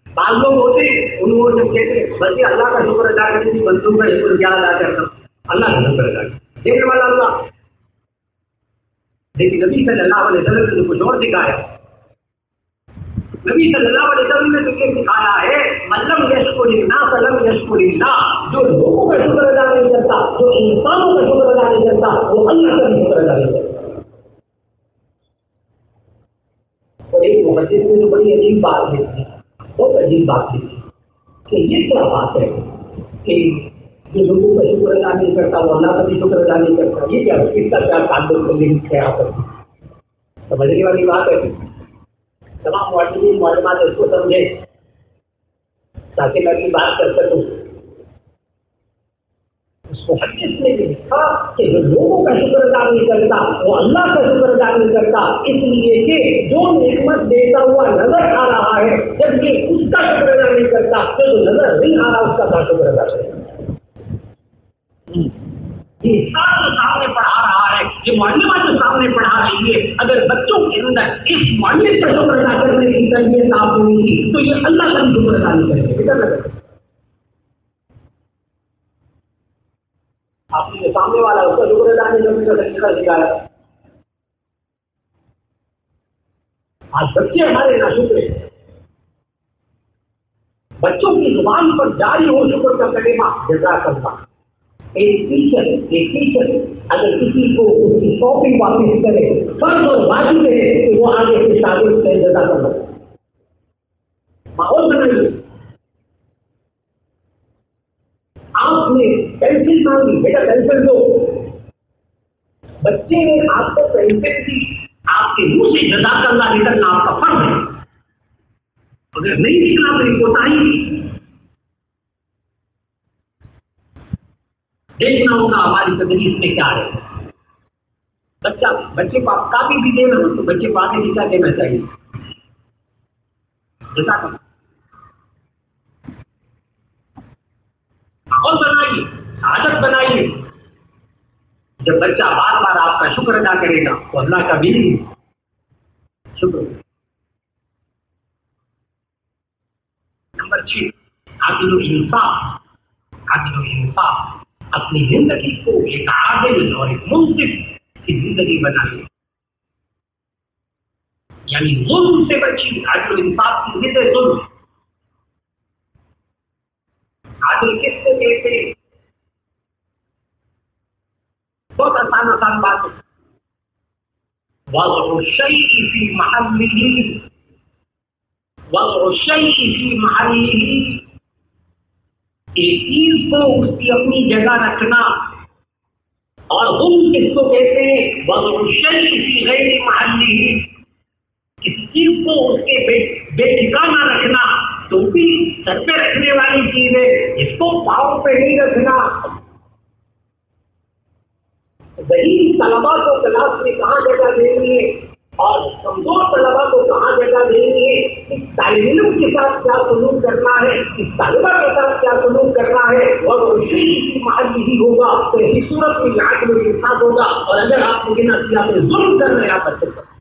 بعض لوگ ہوتے ہیں انہوں نے کہتے ہیں بلکہ اللہ کا شکر ادا کرنے کی بندوں کا شکر کیا ادا کرنا, اللہ کا شکر ادا کرنا دینے والا اللہ. لیکن نبی صلی اللہ علیہ وسلم نے کچھ اور سکھایا. نبی صلی اللہ علیہ وسلم نے تو یہ سکھایا ہے ملم یشکر الناس لم یشکر اللہ. جو لوگوں کا شکر ادا نہیں کرتا, جو انسانوں کا شکر ادا نہیں کرتا, وہ اللہ کا بھی شکر ادا نہیں کرتا. اور ایک محدث نے تو بڑی عجیب بات لکھی, بہت عجیب بات لکھی کہ یہ کیا بات ہے کہ جو لوگوں کا شکر ادا نہیں کرتا وہ اللہ کا بھی شکر ادا نہیں کرتا. یہ کیا اس کا کیا تعلق ہے آپ کو سمجھنے والی بات ہے. تمام معلمین معلومات اس کو سمجھے تاکہ میں بھی بات کر سکوں. اس محدث نے بھی لکھا کہ جو لوگوں کا شکر ادا نہیں کرتا وہ اللہ کا شکر ادا نہیں کرتا, اس لیے کہ جو نعمت دیتا ہوا نظر آ رہا ہے جب یہ اس کا شکر ادا نہیں کرتا تو جو نظر نہیں آ رہا اس کا شکر ادا کرے. یہ سامنے پڑھا رہا ہے, یہ معلمہ جو سامنے پڑھا رہی ہے, اگر بچوں کے اندر اس معلم کا شکر ادا کرنے کی تربیت آپ ہوئی تھی تو یہ اللہ کا بھی شکر ادا نہیں کریں گے. آپ نے جو سامنے والا اس کا شکر ادا نہیں کرنے کا طریقہ سکھایا. آج بچے ہمارے ناشکر ہیں. بچوں کی زبان پر جاری ہو شکر کا کلمہ جزاک اللہ. ایک ٹیچر اگر کسی کو اس کی شاپنگ واپس کرے فرض اور واجب ہے کہ وہ آگے سے شاگرد سے جزاک اللہ ماحول بنائیے. آپ نے پینسل مانگی, بیٹا پینسل دو. بچے نے آپ کو پینسل دی, آپ کے منہ سے جزاک اللہ نکلنا آپ کا فرض ہے. اگر نہیں نکلا تو یہ کوتاہی. دیکھنا ہوگا ہماری تدریس میں کیا ہے. بچے کو آپ کاپی بھی دینا ہو تو بچے کو آگے لکھا دینا چاہیے. جزاک اللہ. ماحول بنائیے, عادت بنائیے. جب بچہ بار بار آپ کا شکر ادا کرے گا تو اللہ کا بھی شکر. نمبر 6 عدل و انصاف. عدل و انصاف. اپنی زندگی کو ایک عادل اور ایک منصف کی زندگی بنائیے. یعنی ظلم سے بچی. عدل و انصاف کی ضد ہے ظلم. عادل کس کو کہتے ہیں؟ بہت آسان بات ہے. وضع الشیء فی محلہ. وضع الشیء فی محلہ. ایک چیز کو اس کی اپنی جگہ رکھنا. اور ظلم کس کو کہتے ہیں؟ وضع الشیء فی غیر محلہ. کسی چیز کو اس کے بے ٹھکانہ رکھنا. ٹوپی سر پہ رکھنے والی چیز ہے, اس کو پاؤں پہ نہیں رکھنا. ذہین طلبا کو کلاس میں کہاں جگہ دینی ہے اور کمزور طلبا کو کہاں جگہ دینی ہے, اس طالب علم کے ساتھ کیا سلوک کرنا ہے, اس طالبہ کے ساتھ کیا سلوک کرنا ہے, اور اسی کی محل ہی ہوگا تو اسی صورت میں عدل و انصاف ہوگا. اور اگر آپ نے بنا کیا تو ظلم کر رہے ہیں آپ بچے پر.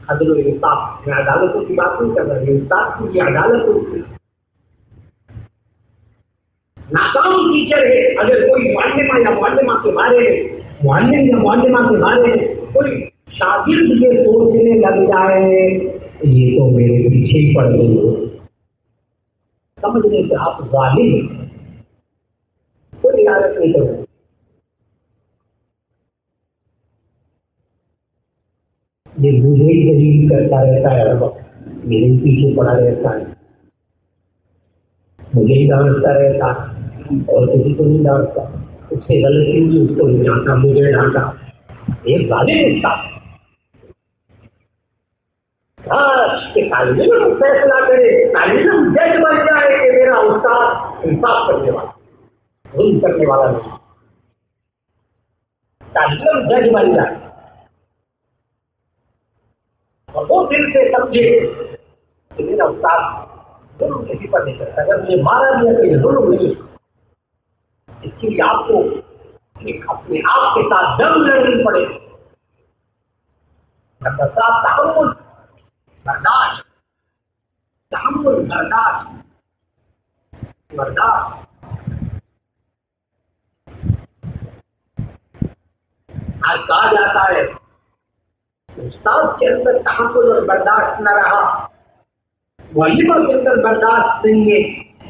عدل و انصاف, میں عدالتوں کی بات نہیں کر رہا, انصاف کی عدالت ہوتی ہے. ناکام ٹیچر ہے, اگر کوئی معلمہ یا معلمہ کے بارے میں, معلم یا معلمہ کے بارے میں کوئی شاگرد یہ سوچنے لگ جائے یہ تو میرے پیچھے ہی پڑ گئی ہو, سمجھنے سے آپ ظالم ہیں, کوئی عادت نہیں کرو. یہ مجھے ہی دلیل کرتا رہتا ہے ہر وقت, میرے پیچھے پڑا رہتا ہے, مجھے ہی ڈانٹتا رہتا اور کسی کو نہیں ڈانٹتا. اس سے غلطی ہوئی اس کو نہیں ڈانٹا, مجھے ڈانٹا. ایک ظالم انصاف. طالب علم فیصلہ کرے, طالب علم جج بن جائے کہ میرا استاد انصاف کرنے والا, ظلم کرنے والا نہیں. طالب علم جج بن جائے اور وہ دل سے سمجھے کہ میرا استاد ظلم کسی پر نہیں کرتا. اگر مجھے مارا دیا تو یہ ظلم نہیں, اس کہ آپ کو ایک اپنے آپ کے ساتھ جنگ لڑنی پڑے. تحمل برداشت، تحمل برداشت برداشت. آج کہا جاتا ہے استاد کے اندر تحمل اور برداشت نہ رہا، معلمہ کے اندر برداشت نہیں ہے،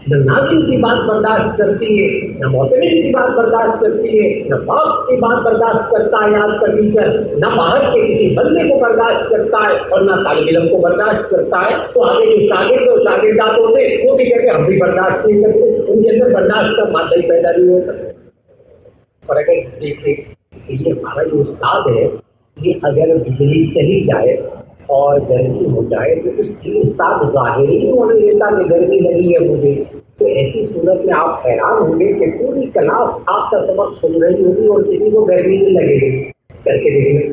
نہ ناظرین کی بات برداشت کرتی ہے، نہ معتمد کی بات برداشت کرتی ہے، نہ باپ کی بات برداشت کرتا ہے آج کا ٹیچر، نہ باہر کے کسی بندے کو برداشت کرتا ہے اور نہ طالب علم کو برداشت کرتا ہے. تو آگے جو شاگرد اور شاگردات ہوتے وہ بھی کہتے ہم بھی برداشت نہیں کرتے. ان کے اندر برداشت کا مادہ ہی پیدا نہیں ہوتا. اور اگر دیکھیں یہ ہمارا جو استاد ہے یہ اگر بجلی چلی جائے اور گرمی ہو جائے تو اس کی استاد ظاہر ہی ہونے دیتا کہ گرمی لگی ہے مجھے. تو ایسی صورت میں آپ حیران ہوں گے کہ پوری کلاس آپ کا سبق سن رہی ہوگی اور کسی کو گرمی نہیں لگے گی. کر کے دیکھیں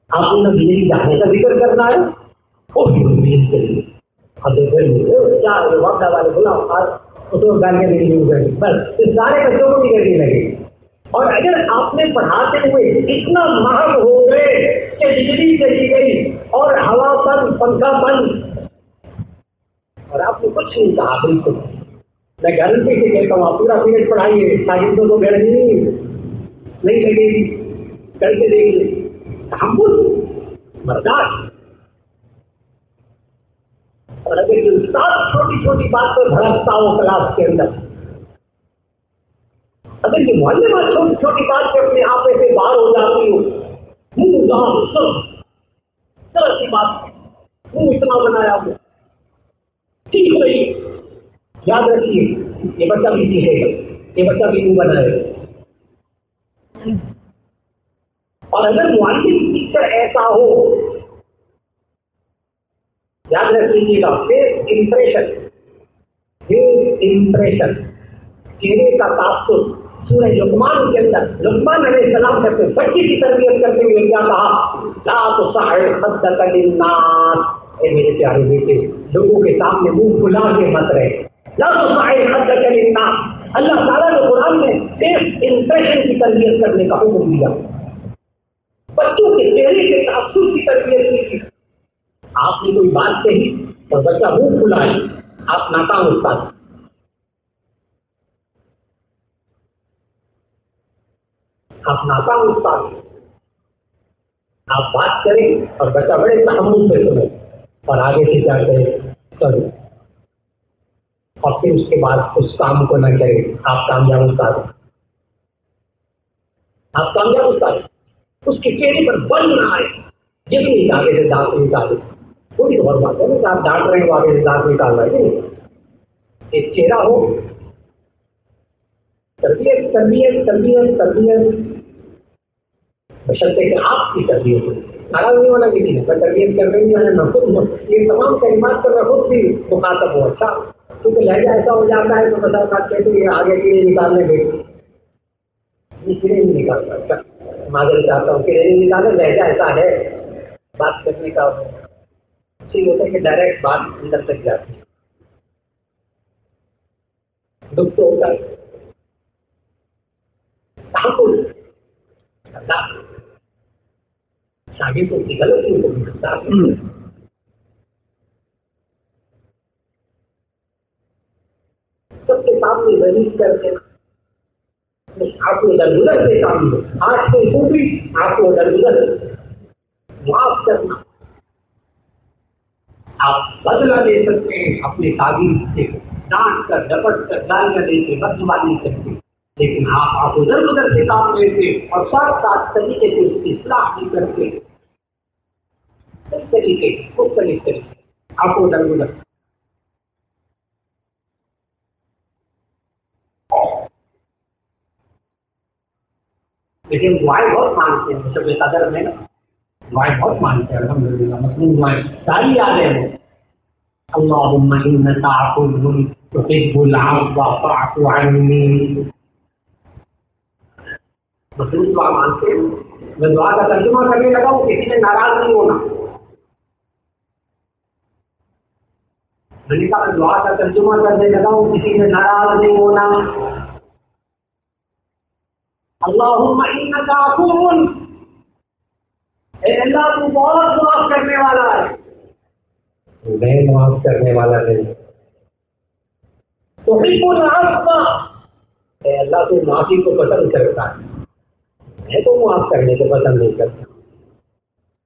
آپ کو نہ بجلی جانے کا ذکر کرنا ہے اور بجلی چلیے کیا وقت والے بولا اس کو گالیاں نہیں ہو گئی بس اس سارے بچوں کو بھی گرمی لگے گی. اور اگر آپ نے پڑھاتے ہوئے اتنا ماہر ہو گئے کہ بجلی چلی گئی اور ہوا بند پنکھا بند اور آپ نے کچھ نہیں کہا بالکل، میں گارنٹی سے کہتا ہوں آپ پورا پیریڈ پڑھائیے شاگردوں کو گرمی نہیں لگے گی. کر کے دیکھیے تحمل برداشت. اور اگر یہ استاد چھوٹی چھوٹی بات پر بھڑکتا ہو کلاس کے اندر، اگر یہ معلمہ چھوٹی چھوٹی بات سے اپنے آپ سے باہر ہو جاتی ہو، طرح کی بات منہ اتنا بنایا ہو ٹھیک رہی، یاد رکھیے یہ بچہ بھی سیکھے گا، یہ بچہ بھی منہ بنائے گا. اور اگر معلم ٹیچر ایسا ہو، یاد رکھ لیجیے گا فیس امپریشن چہرے کا تاثر. سورہ لقمان کے اندر لقمان علیہ السلام کرتے بچے کی تربیت کرتے ہوئے کیا کہا؟ لا تصعر خدک للناس، اے میرے پیارے بیٹے لوگوں کے سامنے منہ کھلا کے مت رہے. لا تصعر خدک للناس. اللہ تعالیٰ نے قرآن میں فیس امپریشن کی تربیت کرنے کا حکم دیا، بچوں کے چہرے کے تاثر کی تربیت کی. آپ نے کوئی بات کہی اور بچہ منہ کھلا ہے، آپ ناکام استاد. آپ ناکام استاد. آپ بات کریں اور بچہ بڑے تحمل سے سنے اور آگے سے کیا کرے کرو اور پھر اس کے بعد اس کام کو نہ کرے، آپ کامیاب استاد. آپ کامیاب استاد. اس کے چہرے پر بل نہ آئے جس میں آگے سے دانت نکالے. تھوڑی اور بات ہے نا آپ ڈانٹ رہے ہو آگے سے دانت نکال رہے ہیں. ایک چہرہ ہو تربیت تربیت تربیت تربیت بشرطے کہ آپ کی تربیت ہو. ناراض نہیں ہونا کسی نے، پر تربیت کر رہی ہے میں خود یہ تمام کلمات پر میں خود بھی مخاطب ہوں. اچھا کیونکہ لہجہ ایسا ہو جاتا ہے تو بتا بات کہتے ہیں آگے کے لیے نکالنے دے یہ کرے نہیں نکالتا. اچھا معذرت چاہتا ہوں کرے نہیں نکالے، لہجہ ایسا ہے بات کرنے کا اچھی ہوتا ہے کہ ڈائریکٹ بات اندر تک جاتی ہے. دکھ تو ہوتا ہے شاگردوں کی غلطی کو سب کے سامنے ریلیز کر کے آپ کو درگزر سے کام دو. آج کوئی خوبی آپ کو درگزر معاف کرنا، آپ بدلہ دے سکتے ہیں اپنے تعلیم سے، ڈانٹ کر ڈپٹ کر گالیاں دے کے بدزبانی کر کے، لیکن آپ کو درگزر سے کام لیتے اور ساتھ ساتھ طریقے سے اس کی اصلاح بھی کرتے. اس طریقے مختلف طریقے آپ کو درگزر. لیکن دعائیں بہت مانگتے ہیں جب قدر میں نا، دعائیں بہت مانگتے ہیں الحمدللہ. مصنوع دعائیں ساری یاد ہیں. اللہم انک عفو تحب العفو فاعف عنی. مصنوع دعا مانگتے ہیں. میں دعا کا ترجمہ کرنے لگا ہوں کسی نے ناراض نہیں ہونا. میں نے کہا میں دعا کا ترجمہ کرنے لگا ہوں کسی نے ناراض نہیں ہونا. اللہم انک عفو، اے اللہ تو بہت معاف کرنے والا ہے، میں معاف کرنے والا نہیں۔ تحب العفو، اے اللہ تو معافی کو پسند کرتا ہے، میں تو معاف کرنے کو پسند نہیں کرتا۔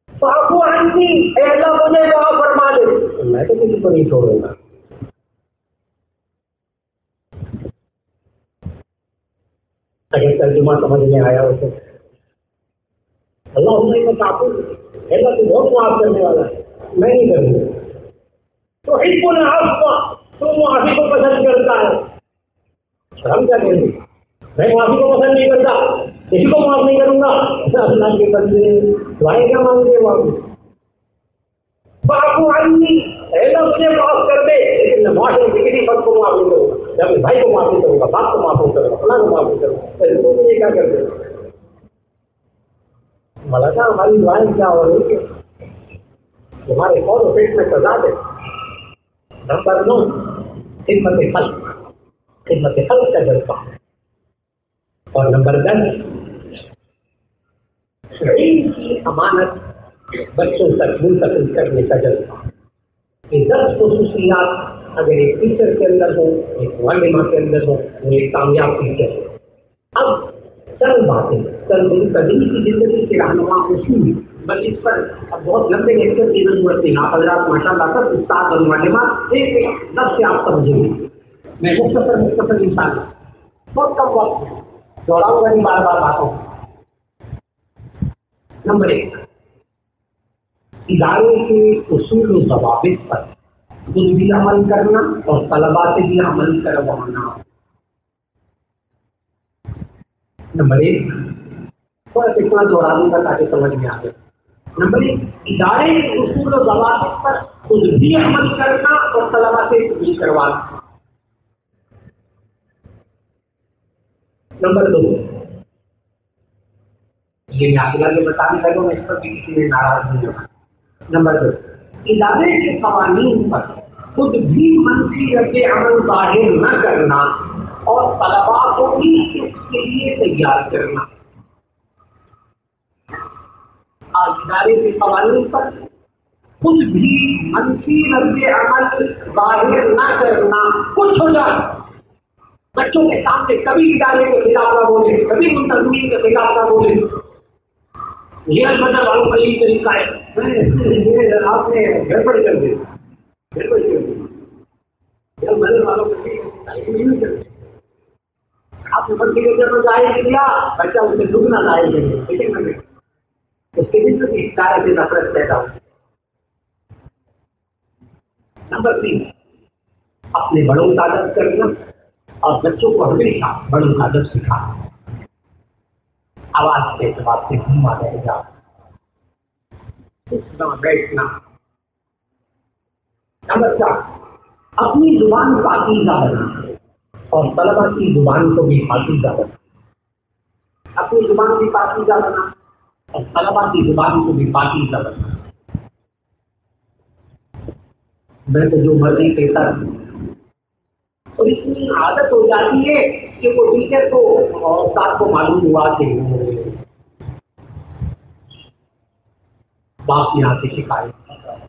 فاعف عنی، اے اللہ مجھے معاف فرما دے، میں تو کسی کو نہیں چھوڑوں گا۔ اگر ترجمہ سمجھ میں آیا ہو تو اللہ انک عفو، اے اللہ تو بہت معاف کرنے والا ہے، میں نہیں کروں گا۔ تحب العفو، تو معافی کو پسند کرتا ہے، ہم کیا کہیں گے، میں معافی کو پسند نہیں کرتا، کسی کو معاف نہیں کروں گا۔ اللہ کے بندے دعائیں کیا مانگتے ہیں معافی؟ فاعف عنی، اے اللہ مجھے معاف کر دے، لیکن میں معاشرے کے کسی فرد کو معاف نہیں کروں گا، میں اپنے بھائی کو معاف نہیں کروں گا، باپ کو معاف نہیں کروں گا، فلاں کو معاف نہیں کروں گا۔ تو مجھے کیا کر دے؟ مولانا ہماری دعائیں کیا ہو رہی ہے؟ تمہارے قول و فعل میں سزا دے۔ نمبر 9، خدمت خلق، خدمت خلق کا جذبہ۔ اور نمبر 10، علم کی امانت بچوں تک منتقل کرنے کا جذبہ۔ یہ 10 خصوصیات اگر ایک ٹیچر کے اندر ہو، ایک معلمہ کے اندر ہو، وہ ایک کامیاب ٹیچر ہے۔ اب چند باتیں، چند قدیم کی زندگی کے رہنما اصول، بس اس پر اب بہت لمبے لیکچر کی ضرورت نہیں۔ آپ حضرات ماشاء اللہ سب استاد اور معلمات ایک ایک لفظ سے آپ سمجھیں گے۔ میں مختصر انسان ہوں، بہت کم وقت دوڑاؤں گا، نہیں بار بار باتوں۔ نمبر 1، ادارے کے اصول و ضوابط پر خود بھی عمل کرنا اور طلباء سے بھی عمل کروانا۔ نمبر 1، تھوڑا سا اتنا دوہرا دوں گا تاکہ سمجھ میں آ جائے۔ نمبر 1، ادارے کے اصول و ضوابط پر خود بھی عمل کرنا اور طلباء سے بھی کروانا۔ نمبر 2، یہ میں آپ کے بتانے لگا ہوں، اس پر بھی کسی نے ناراض نہیں ہوگا۔ نمبر 2، ادارے کے قوانین پر خود بھی منفی رد عمل ظاہر نہ کرنا اور طلباء کو بھی اس کے لیے تیار کرنا۔ آج ادارے کے قوانین پر خود بھی منفی رد عمل ظاہر نہ کرنا، کچھ ہو جائے بچوں کے سامنے کبھی ادارے کے خلاف نہ بولے، کبھی منتظمین کے خلاف نہ بولے۔ یہ مطلب والوں کا یہی طریقہ ہے، آپ نے گڑبڑ کر دی، گڑبڑ کر دی، والوں کا آپ نے بچے کے جب ظاہر کیا، بچہ اس سے دگنا ظاہر کرے، لیکن اس کے دل سے اس طرح سے نفرت پیدا ہو۔ نمبر 3، اپنے بڑوں کا ادب کرنا اور بچوں کو ہمیشہ بڑوں کا ادب سکھانا۔ آواز کے اعتبار سے گھوما رہے گا، اٹھنا بیٹھنا۔ نمبر 4، اپنی زبان پاکیزہ بنانا اور طلبا کی زبان کو بھی پاکیزہ بنانا۔ اپنی زبان بھی پاکیزہ بنانا اور طلبا کی زبان کو بھی پاکیزہ بنانا۔ میں تو جو مرضی کہتا ہوں، اور اتنی عادت ہو جاتی ہے کہ وہ ٹیچر کو اور استاد کو معلوم ہوا کہ باپ یہاں سے شکایت کر رہا ہے،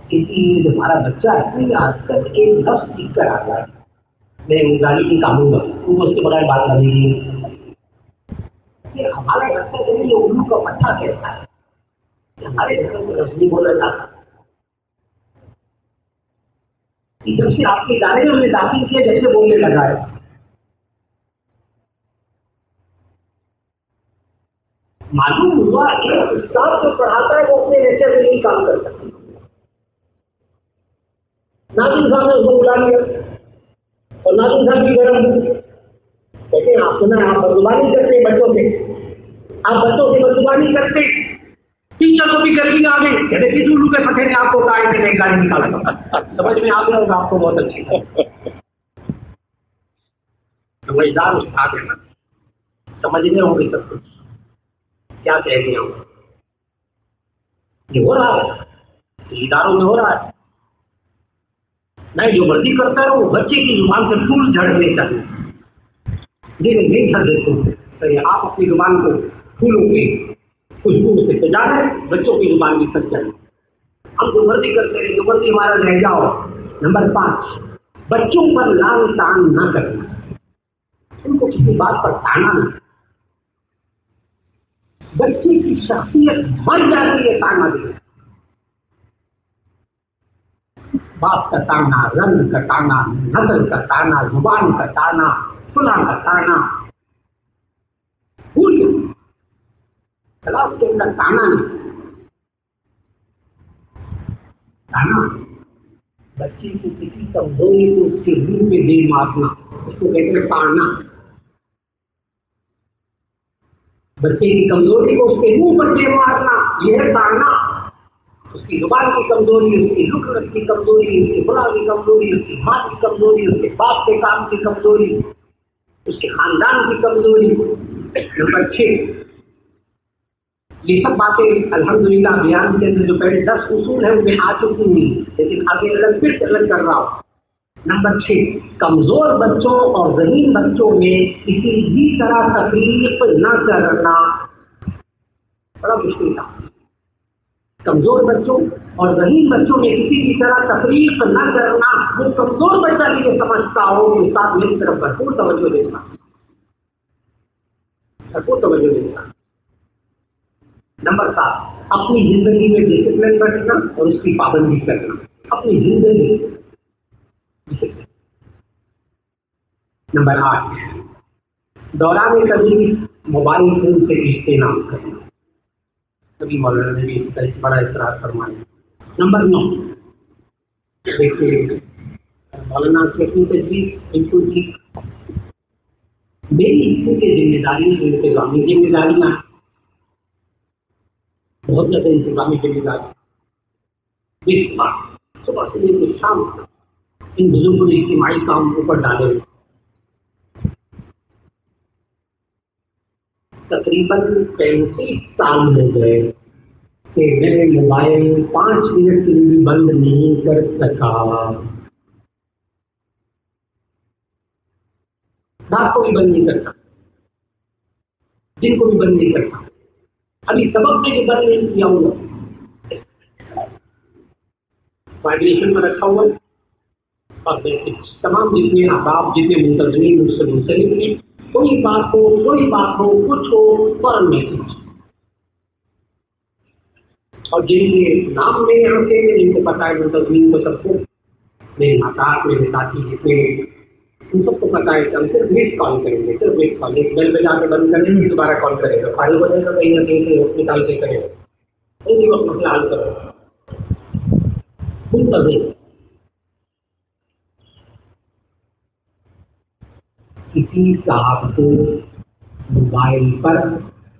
کیونکہ ہمارا بچہ اتنی آج تک ایک لفظ سیکھ کر آ جائے، میں گالی نہیں کاموں گا، تو اس کے بغیر بات کریں گے۔ کہ ہمارے بچے کے لیے اردو کا پٹھا کہتا ہے، ہمارے گھر میں لفظ نہیں بولا جاتا۔ جب سے آپ کے ادارے میں انہیں داخل کیا، جیسے بولنے لگا ہے۔ معلوم ہوا ایک استاد جو پڑھاتا ہے وہ اپنے نیچر سے نہیں کام کر سکتا۔ ناظم صاحب نے اس کو بلا لیا اور ناظم صاحب کی گرم کہتے ہیں، آپ سنا آپ بدزبانی کرتے ہیں بچوں سے، آپ بچوں سے بدزبانی کرتے، ٹیچر کو بھی گرمی آ گئی، کہتے کس اردو کے پٹھے نے آپ کو کہا کہ نہیں گالی نکالا۔ سمجھ میں آ گیا ہوگا آپ کو، بہت اچھی سمجھدار استاد ہے نا، سمجھنے ہوں گے سب کچھ کیا کہہ دیا ہوں۔ یہ ہو رہا ہے اداروں میں، ہو رہا ہے، میں جو مرضی کرتا رہوں، بچے کی زبان سے پھول جھڑنے چاہیے۔ جنہیں نہیں بھر دیتے تو یہ آپ اپنی زبان کو پھولوں کی خوشبو سے سجا دیں، بچوں کی زبان بھی سج جائے. ہم جو مرضی کرتے ہیں، جو مرضی ہمارا رہ جاؤ. نمبر 5، بچوں پر لال تان نہ کرنا، ان کو کسی بات پر تانا نہ. بچے کی شخصیت بن جاتی ہے تانا دے. باپ کا تانا، رنگ کا تانا، نسل کا تانا، زبان کا تانا، فلاں کا تانا، خلاف کے اندر تانا نہیں. تانا بچے کی کسی کمزوری کو اس کے منہ میں دے مارنا، اس کو کہتے ہیں تانا. بچے کی کمزوری کو اس کے منہ پر دے مارنا، یہ ہے تانا. اس کی زبان کی کمزوری، اس کی لک کی کمزوری، اس کی فلاں کی کمزوری، اس کی ماں کی کمزوری، اس کے باپ کے کام کی کمزوری، اس کے خاندان کی کمزوری. نمبر 6، یہ سب باتیں الحمدللہ بیان کے اندر جو پہلے 10 اصول ہیں وہ میں آ چکی ہوئی، لیکن آگے پھر الگ کر رہا ہوں. نمبر 6، کمزور بچوں اور ذہین بچوں میں کسی بھی طرح تکلیف نہ کرنا. بڑا مشکل تھا. کمزور بچوں اور ذہین بچوں میں کسی بھی طرح تکلیف نہ کرنا. وہ کمزور بچہ بھی یہ سمجھتا ہو کہ استاد میری طرف بھرپور توجہ دیتا، بھرپور توجہ دیتا. نمبر 7، اپنی زندگی میں ڈسپلن رکھنا اور اس کی پابندی کرنا. اپنی زندگی. نمبر 8، دوران کبھی موبائل فون سے اجتناب کرنا. کبھی مولانا نے بھی بڑا اصرار فرمایا. نمبر 9، دیکھیے مولانا کی اپنی تجویز بالکل ٹھیک. میری اسکول کی ذمہ داری انتظامی ذمہ داریاں بہت زیادہ انتظامی ذمہ داری. صبح سے لے کے شام ان بزرگوں نے اجتماعی کام اوپر ڈالے. تقریباً 35 سال ہو گئے کہ میں موبائل 5 منٹ کے لیے بھی بند نہیں کر سکا. رات کو بھی بند نہیں کرتا، دن کو بھی بند نہیں کرتا. ابھی سبق میں بھی بند نہیں کیا ہوا، وائبریشن میں رکھا ہوا. اور تمام جتنے احباب، جتنے منتظمین مجھ سے منسلک ہیں، کوئی بات ہو کچھ ہو فوراً میسج. اور جن کے نام میں یہاں سے جن کو پتا ہے منتظمین کو، سب کو میرے محتاط میرے ساتھی جتنے ان سب کو پتا ہے کہ ہم صرف مس کال کریں گے، صرف مس کال. ایک بیل بجا کے بند کریں گے، دوبارہ کال کرے گا. فارغ ہو جائے گا کہیں نہ کہیں سے وقت نکال کے کرے گا. اسی وقت مسئلہ حل کرو. منتظم کسی صاحب کو موبائل پر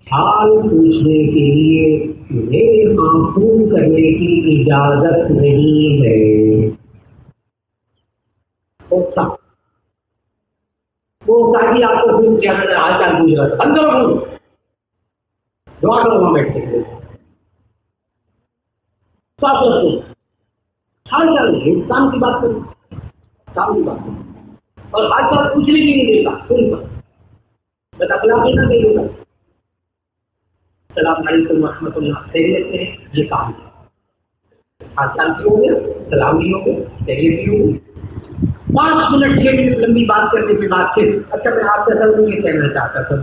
حال پوچھنے کے لیے میرے معصوم کرنے کی اجازت نہیں ہے. وہ ساتھی آپ کو فون کیا حال چال پوچھ رہا تھا، بند کرو فون، دعا کرو وہاں بیٹھ کے. حال چال کام کی بات کرو، کام کی بات کرو. اور حال چال پوچھنے کی نہیں دیتا فون پر، بس اخلاقی نہ کہیے گا السلام علیکم ورحمۃ اللہ، خیریت سے یہ کام ہے. حال چال بھی ہو گیا، سلام بھی ہو گیا، خیریت بھی ہو گئی. 5 منٹ 6 منٹ لمبی بات کرنے کے بعد پھر اچھا میں آپ سے اصل یہ کہنا چاہتا تھا.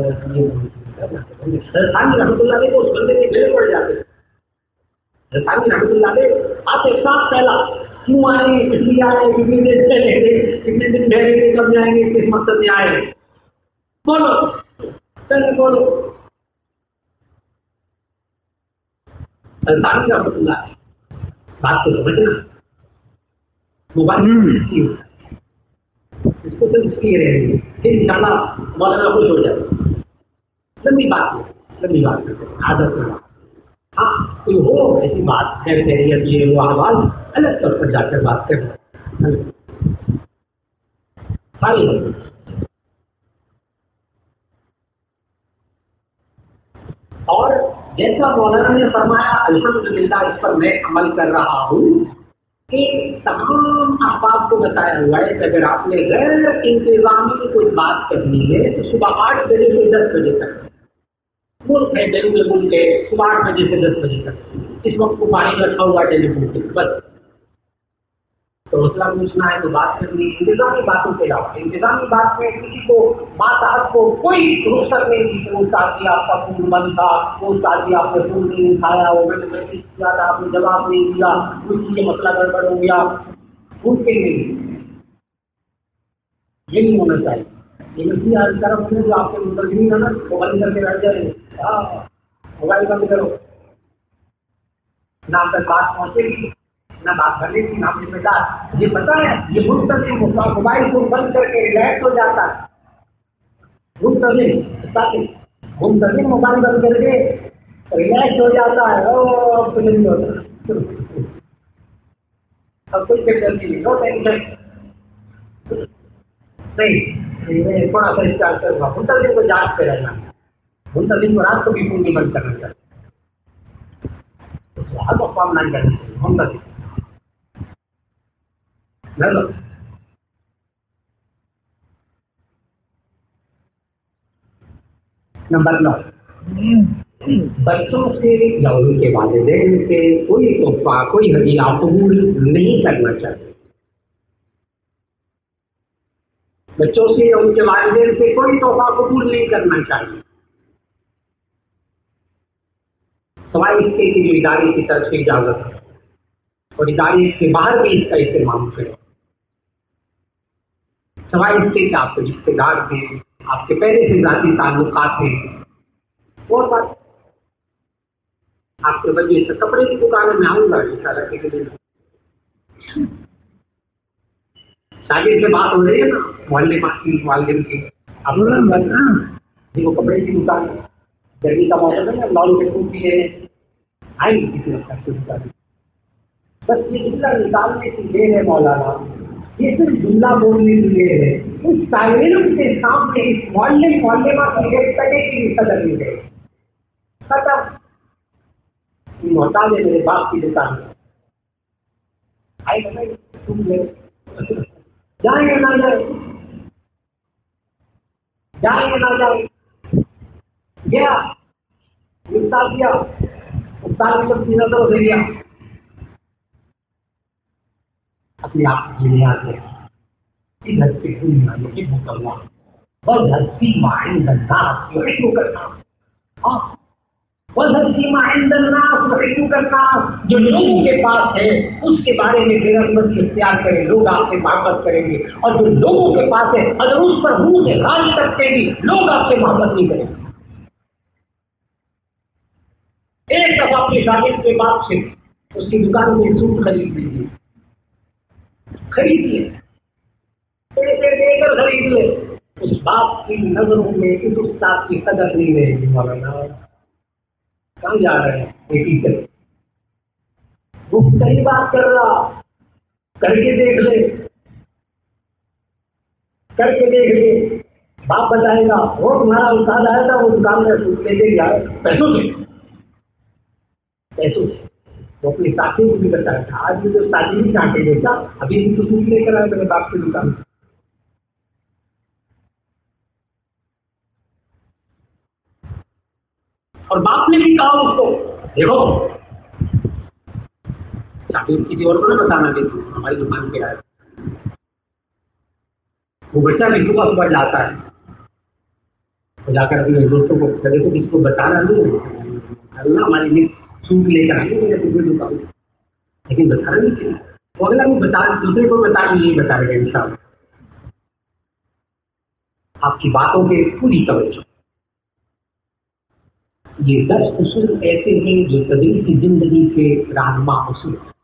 رحمۃ اللہ علیہ کو اس بندے کے گلے پڑ جاتے. رحمۃ اللہ علیہ آپ ایک ساتھ پہلا کیوں آئے، کس لیے آئے، کتنی دیر سے رہیں گے، کتنے دن ٹھہریں گے، کب جائیں گے، کس مقصد میں آئے، بولو چلے بولو. رحمۃ اللہ بات کو سمجھنا. موبائل اس کو صرف اس لیے رہیں گے پھر انشاءاللہ مولانا خوش ہو جائے. لمبی بات کرتے عادت میں. ہاں کوئی ہو ایسی بات خیر خیریت یہ وہ احوال الگ طور پر جا کر بات کرنا ساری ہوتی. اور جیسا مولانا نے فرمایا الحمدللہ اس پر میں عمل کر رہا ہوں. کہ تمام احباب کو بتایا ہوا ہے کہ اگر آپ نے غیر انتظامی کوئی بات کرنی ہے تو صبح 8 بجے سے 10 بجے تک ملک ہے ٹیلی فون کے صبح 8 بجے سے 10 بجے تک اس وقت کو پانی رکھا ہوا ہے ٹیلی فون کے بس تو مسئلہ پوچھنا ہے تو بات کرنی ہے انتظامی باتوں کے علاوہ انتظامی بات میں کسی کو بات آپ کو کوئی رخصت نہیں دی کہ وہ ساتھی آپ کا فون بند تھا وہ ساتھی آپ نے فون نہیں اٹھایا وہ میں نے میسج کیا تھا آپ نے جواب نہیں دیا اس لیے مسئلہ گڑبڑ ہو گیا فون کے نہیں یہ نہیں ہونا چاہیے یہ نہیں ہر طرف میں جو آپ کے منتظمین ہے نا وہ بند کر کے بیٹھ جائیں موبائل بند کرو نہ تک بات پہنچے گی نہ بات کرنے کی نام ذمہ دار یہ پتا ہے یہ منتظم موبائل فون بند کر کے ریلیکس ہو جاتا ہے منتظم موبائل بند کر کے ریلیکس ہو جاتا ہے اب نہیں ہوتا اب کوئی فکر نہیں نو ٹینشن نہیں تھوڑا سا اسٹارٹ کروں گا منتظم کو جانچ پہ رہنا منتظم کو رات کو بھی فون نہیں بند کرنا چاہیے ہر وقت کام نہیں کرنا چاہیے منتظم نمبر 9 بچوں سے یا ان کے والدین سے کوئی تحفہ کوئی ہدیہ قبول نہیں کرنا چاہیے بچوں سے یا ان کے والدین سے کوئی تحفہ قبول نہیں کرنا چاہیے سوائے اس کے لیے ادارے کی طرف سے اجازت ہے اور ادارے کے باہر بھی اس کا اہتمام کرے سوائے اس کے کہ آپ کے رشتے دار تھے آپ کے پہلے سے ذاتی تعلقات ہیں اور بات آپ کے وجہ سے کپڑے کی دکان میں آؤں گا ان شاء اللہ کے لیے شادی سے بات ہو رہی ہے نا محلے کی والدین کی آپ وہ کپڑے کی دکان گرمی کا موسم ہے نا لال کے سوٹ بھی ہے آئیں گے کسی وقت کی دکان بس یہ جملہ نکالنے کی دیر ہے مولانا یہ صرف جملہ بولنے کے لیے ہے اس طالب کے سامنے اس محلے میں کٹے کی قدر نہیں ہے ختم محتاج ہے میرے باپ کی دکان جائیں گے نہ جائیں جائیں گے نہ جائیں گیا استاد کیا استاد کی سب نظر ہو گیا اپنے آپ کی بنیاد ہے ادھر سے دنیا میں کرنا بس ہستی مائنڈ الناس یحب کرنا بس ہستی مائنڈ الناس یحب کرنا جو لوگوں کے پاس ہے اس کے بارے میں بے رغبتی اختیار کریں لوگ آپ سے محبت کریں گے اور جو لوگوں کے پاس ہے اگر اس پر منہ سے غالب کرتے بھی لوگ آپ سے محبت نہیں کریں گے ایک دفعہ اپنے شاگرد کے باپ سے اس کی دکان میں سوٹ خرید لیجیے خریدیے پیسے دے کر خرید لے اس باپ کی نظروں میں اس استاد کی قدر نہیں رہے گی مولانا کہاں جا رہے ہیں ایک ٹیچر وہ کئی بات کر رہا کر کے دیکھ لے کر کے دیکھ لے باپ بتائے گا وہ تمہارا استاد آیا تھا وہ دکان میں سوٹ لے کے گیا پیسوں سے پیسوں سے وہ اپنے ساتھیوں کو بھی بتایا تھا آج بھی تو ساتھی نہیں چاہتے دیکھا ابھی بھی تو سوٹ لے کر آئے میرے باپ کی دکان اور باپ نے بھی کہا اس کو دیکھو ساتھی کسی اور کو نہ بتانا کہ ہماری دکان پہ آئے وہ بچہ بھی صبح صبح جاتا ہے وہ جا کر اپنے دوستوں کو دیکھو کسی کو بتانا نہیں اللہ ہمارے لیے سوٹ لے کر آئیں گے دوسرے دکان لیکن بتانا نہیں چاہیے وہ اگلا بھی بتا دوسرے کو بتا کے یہی بتا رہے ہیں انشاءاللہ آپ کی باتوں پہ پوری توجہ یہ 10 اصول ایسے ہیں جو تدریسی زندگی کے رہنما اصول ہیں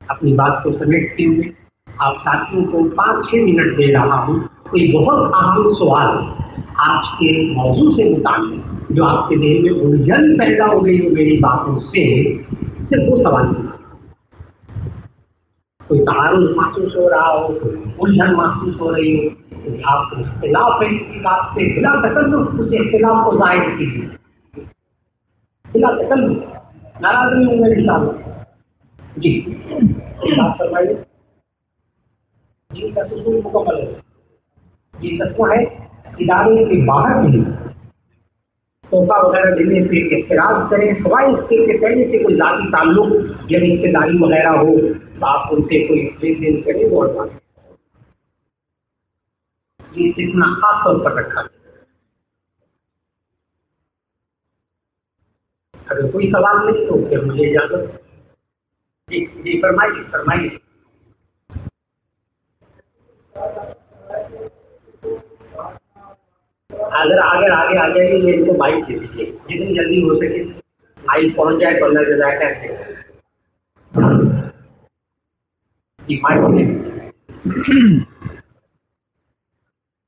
اپنی بات کو سمیٹتے ہوئے آپ ساتھیوں کو 5-6 منٹ دے رہا ہوں کوئی بہت اہم سوال آج کے موضوع سے متعلق جو آپ کے دل میں الجھن پیدا ہو گئی ہو میری باتوں سے صرف وہ سوال نہیں کوئی تعارض محسوس ہو رہا ہو کوئی الجھن محسوس ہو رہی ہو آپ کو اختلاف ہے کسی بات سے بلا تکلف اس اختلاف کو ظاہر کیجیے بلا تکلف ناراض نہیں ہوں گے انشاءاللہ جی بات فرمائیے. جی تصویر مکمل ہے. یہ تصویر ہے ادارے کے باہر بھی تحفہ وغیرہ دینے سے اعتراض کریں سوائے اس کے پہلے سے کوئی ذاتی تعلق یا رشتے داری وغیرہ ہو تو آپ ان سے کوئی لین دین کریں وہ اور بات. یہ اتنا خاص طور پر رکھا ہے. اگر کوئی سوال نہیں تو پھر مجھے اجازت. جی جی فرمائیے فرمائیے. اگر آگے آگے آ جائیے یہ ان کو بائک دے دیجیے جتنی جلدی ہو سکے بائک پہنچ جائے تو اللہ جزائے کیسے. جی بائک دے دیجیے.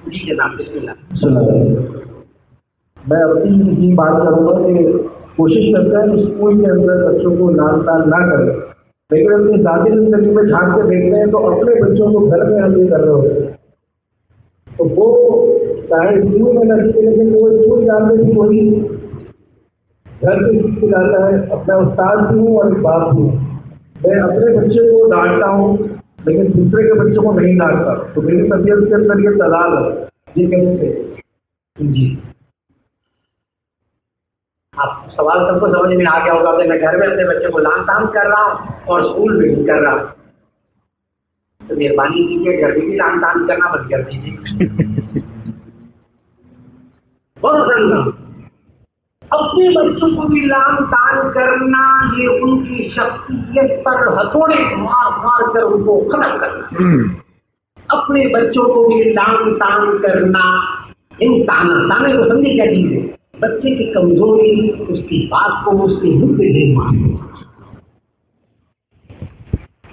جی جناب بسم اللہ. میں اپنی یہ بات کروں گا کہ کوشش کرتا ہے اسکول کے اندر بچوں کو لال تال نہ کرے لیکن اپنی ذاتی زندگی میں جھانک کے دیکھتے ہیں تو اپنے بچوں کو گھر میں ہم یہ کر رہے ہوتے ہیں تو وہ چاہے اسکول میں نہ سیکھے لیکن وہ اسکول جانتے کہ وہی گھر سے سیکھ کے جاتا ہے. اپنا استاد بھی ہوں اور ایک باپ بھی ہوں. میں اپنے بچے کو ڈانٹتا ہوں لیکن دوسرے کے بچوں کو نہیں ڈانٹتا تو میری طبیعت کے اندر یہ تضاد ہے. یہ کیسے؟ جی آپ سوال سب کو سمجھ میں آ گیا ہوگا کہ میں گھر میں اپنے بچے کو لان تان کر رہا ہوں اور اسکول میں بھی کر رہا ہوں. تو مہربانی کیجیے گھر میں بھی لان تان کرنا بند کر دیجیے. بہت اپنے بچوں کو بھی لان تان کرنا یہ ان کی شخصیت پر ہتھوڑے مار مار کر ان کو ختم کرنا. اپنے بچوں کو بھی لان تان کرنا ان تانے کو سمجھے کیا چیز ہے. بچے کی کمزوری اس کی بات کو اس کے منہ پہ نہیں مارنا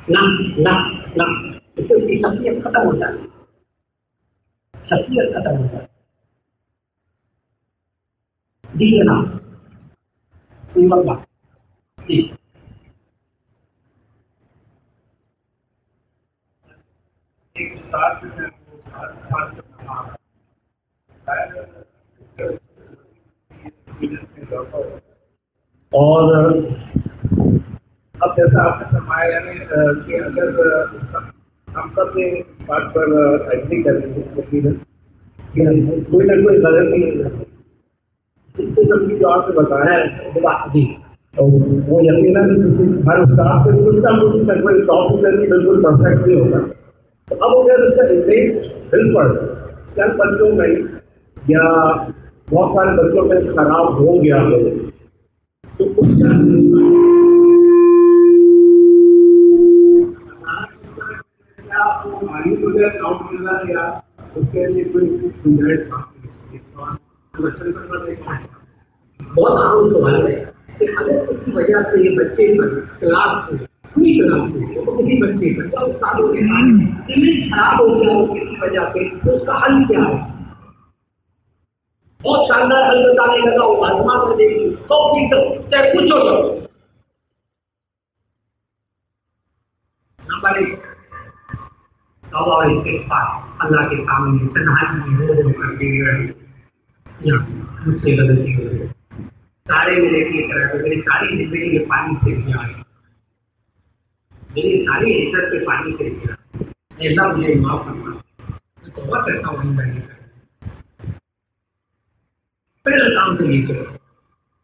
نہ اس سے اس کی شخصیت ختم ہو جاتی. شخصیت ختم ہو جاتی. جی جناب جی اور اب جیسا آپ نے فرمایا یعنی کہ اگر ہم سب نے بات پر ایگری کریں گے کوئی نہ کوئی غلطی اس سے سب کی جو آپ نے بتایا ہے وہ یقیناً ہر اسٹاف سے کچھ نہ کچھ نہ کوئی ٹاپک بالکل پرفیکٹ نہیں ہوگا. اب اگر اس کا افیکٹ دل پر چند بچوں میں یا بہت سارے بچوں میں خراب ہو گیا ہو تو اس کا بہت عام سوال ہے کہ اگر اس کی وجہ سے یہ بچے پر کلاس پوری کلاس میں کسی بچے پر استادوں کے ساتھ امیج خراب ہو گیا ہو کسی وجہ سے تو اس کا حل کیا ہے. بہت شاندار حل بتانے لگا وہ آزما کر دیکھیے 100% چاہے کچھ ہو جاؤ. نمبر 1 توبہ اور استغفار. اللہ کے سامنے تنہائی میں رو کرتے رہے یا مجھ سے غلطی ہو گئی سارے میرے کی طرح میری ساری زندگی کے پانی سے کیا ہے میری ساری عزت کے پانی سے کیا ایسا مجھے معاف کرنا میں تو بہت کرتا ہوں نہیں پہلے کام سے یہ کرو.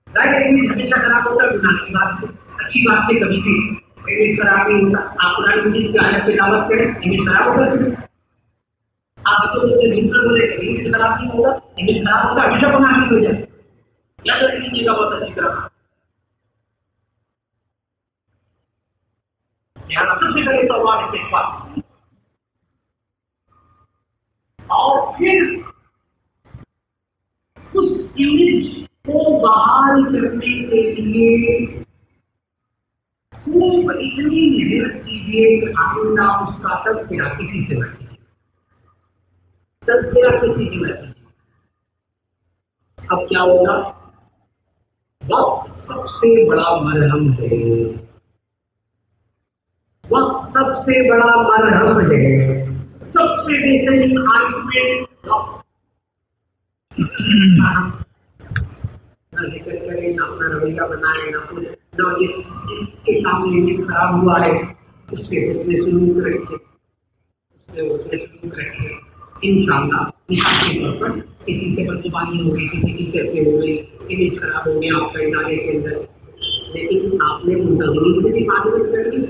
ظاہر ہمیشہ خراب ہوتا ہے گناہ کی بات سے اچھی بات سے کبھی بھی امیج خراب نہیں ہوتا. آپ قرآن مجید کی آیت کی تلاوت کریں امیج خراب ہوگا. آپ بچوں سے بہتر بولے امیج خراب نہیں ہوگا. امیج خراب ہوگا ہمیشہ گناہ نہیں ہو جائے. یاد رکھیے گا بہت اچھی طرح. یہاں سب سے پہلے تو اللہ استغفار اور پھر اس امیج کو بحال کرنے کے لیے خوب اتنی محنت کیجیے کہ آئندہ اس کا تذکرہ کسی سے نہ کیجیے. تذکرہ کسی سے نہ کیجیے. اب کیا ہوگا؟ وقت سب سے بڑا مرہم ہے. وقت سب سے بڑا مرہم ہے. سب سے بہترین آئندہ نہ ذکر کریں، نہ اپنا رویہ بنائیں، نہ جس کے سامنے یہ خراب ہوا ہے اس سے حسن سلوک رکھیں، اس سے حسن سلوک رکھیں۔ انشاءاللہ مثال کے طور پر کسی سے بدزبانی ہو گئی، کسی کی کیسے ہو گئی، امیج خراب ہو گیا آپ کا ادارے کے اندر، لیکن آپ نے منتظمین سے بھی معذرت کر لی،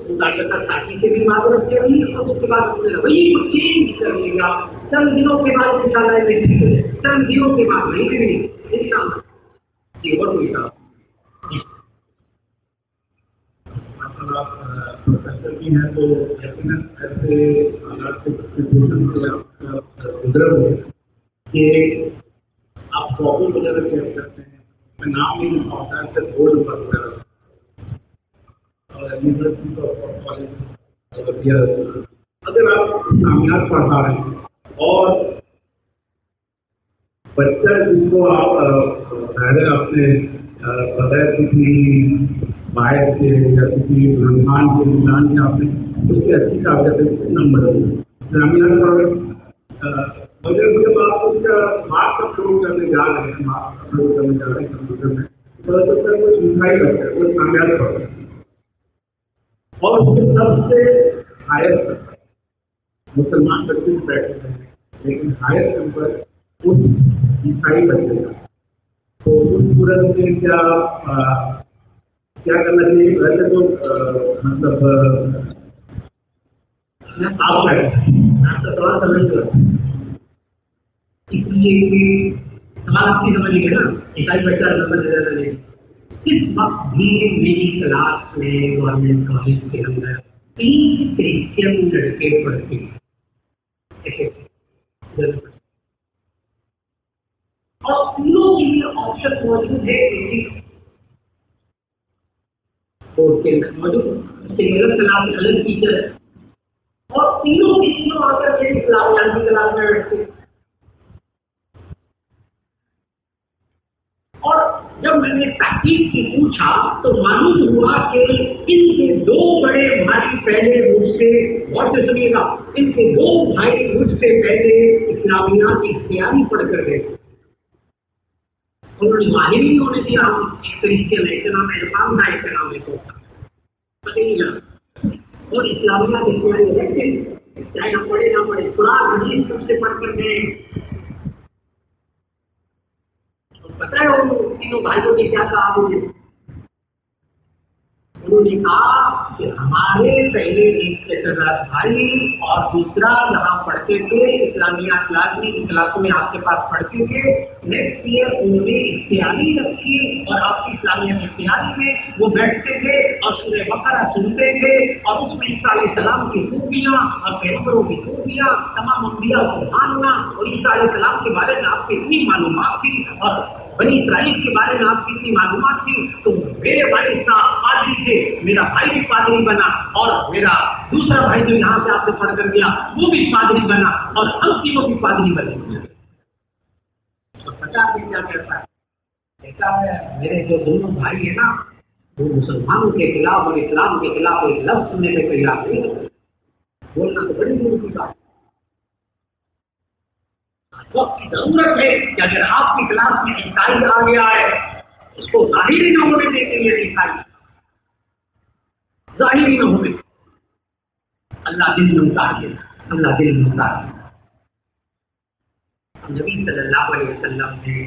مداخلہ ساتھی سے بھی معذرت کر لی، اور اس کے بعد اپنے رویے کو چینج کر لے گا، چند دنوں کے بعد انشاءاللہ یہ ٹھیک ہو جائے، چند دنوں کے بعد نہیں بھی نہیں انشاءاللہ یہ بہت ہوئی تھا۔ آپ پروفیسر بھی ہیں تو یقیناً ایسے حالات سے آپ گزرے ہوئے کہ آپ کاپی وغیرہ چیک کرتے ہیں، میں نام نہیں لکھا ہوتا ہے صرف بورڈ پر وغیرہ اور یونیورسٹی کا کالج، اگر آپ اسلامیات پڑھا رہے ہیں اور بچہ جس کو آپ ظاہر اپنے بغیر کسی باہر سے یا کسی رمضان کے رمضان کے آپ نے اس کی اچھی قابلیت نمبر اسلامیات پڑھ مجھے جب آپ اس کا مارکس اپلوڈ کرنے جا رہے ہیں، مارکس اپلوڈ کرنے جا رہے ہیں کمپیوٹر میں، تو سب سے کوئی سنکھائی کرتا ہے، وہ اسلامیات پڑھتا ہے اور اس کے سب سے ہائر مسلمان بچے بیٹھتے ہیں، لیکن ہائر نمبر اس عیسائی بچے کا، تو اس صورت میں کیا کرنا چاہیے؟ ویسے تو مطلب آپ کا سوال سمجھ کر اس لیے کہ سوال آپ کی سمجھ گئے نا، عیسائی بچہ نمبر زیادہ نہیں، اس وقت بھی میری کلاس میں گورنمنٹ کالج کے اندر 3 کرسچین لڑکے پڑھتے ہیں اور تینوں کے لیے آپشن موجود ہے سنگل کلاس الگ ٹیچر اور تینوں کی تینوں آ کر میری کلاس میں بیٹھتے ہیں۔ اور جب میں نے تحقیق کی پوچھا تو معلوم ہوا کہ ان کے 2 بڑے بھائی پہلے مجھ سے، غور سے سنیے گا، ان کے 2 بھائی مجھ سے پہلے اسلامیات اختیاری پڑھ کر گئے، انہوں نے ظاہر نہیں ہونے دیا کرسچین ہے، اتنا میں نام تھا، اتنا میں سوچا پتہ نہیں لگا، اور اسلامیات اختیاری رہتے چاہے نہ پڑھے قرآن حدیث سب سے پڑھ کر گئے۔ پتہ ہے وہ تینوں بھائیوں نے کیا کہا مجھے؟ انہوں نے کہا کہ ہمارے پہلے ایک بھائی اور دوسرا یہاں پڑھتے تھے اسلامیات کلاسوں میں آپ کے پاس پڑھتے تھے، نیکسٹ ایئر انہوں نے اختیاری رکھی اور آپ کی اسلامیات اختیاری میں وہ بیٹھتے تھے اور سورہ بقرہ سنتے تھے اور اس میں عیسیٰ علیہ السلام کی خوبیاں اور پیغمبروں کی خوبیاں، تمام انبیاء کو ماننا، اور عیسیٰ علیہ السلام کے بارے میں آپ کی اتنی معلومات تھی اور بنی اسرائیل کے بارے میں آپ کی اتنی معلومات تھی، تو میرے بھائی صاحب پادری تھے، میرا بھائی بھی پادری بنا اور میرا دوسرا بھائی جو یہاں سے آپ سے پڑھ کر گیا وہ بھی پادری بنا اور ہم تینوں بھی پادری بنے۔ اور پتا ہے کیا کہتا ہے؟ کہتا ہے میرے جو دونوں بھائی ہیں نا وہ مسلمانوں کے خلاف اور اسلام کے خلاف ایک لفظ سننے کے تیار نہیں، بولنا تو بڑی دور کی بات ہے۔ وقت کی ضرورت ہے کہ اگر آپ کی کلاس میں عیسائی آ گیا ہے اس کو ظاہری نہ ہونے دیتے ہیں، عیسائی ظاہری نہ ہونے، اللہ دل میں اتار دے، اللہ دل میں اتار دے۔ نبی صلی اللہ علیہ وسلم نے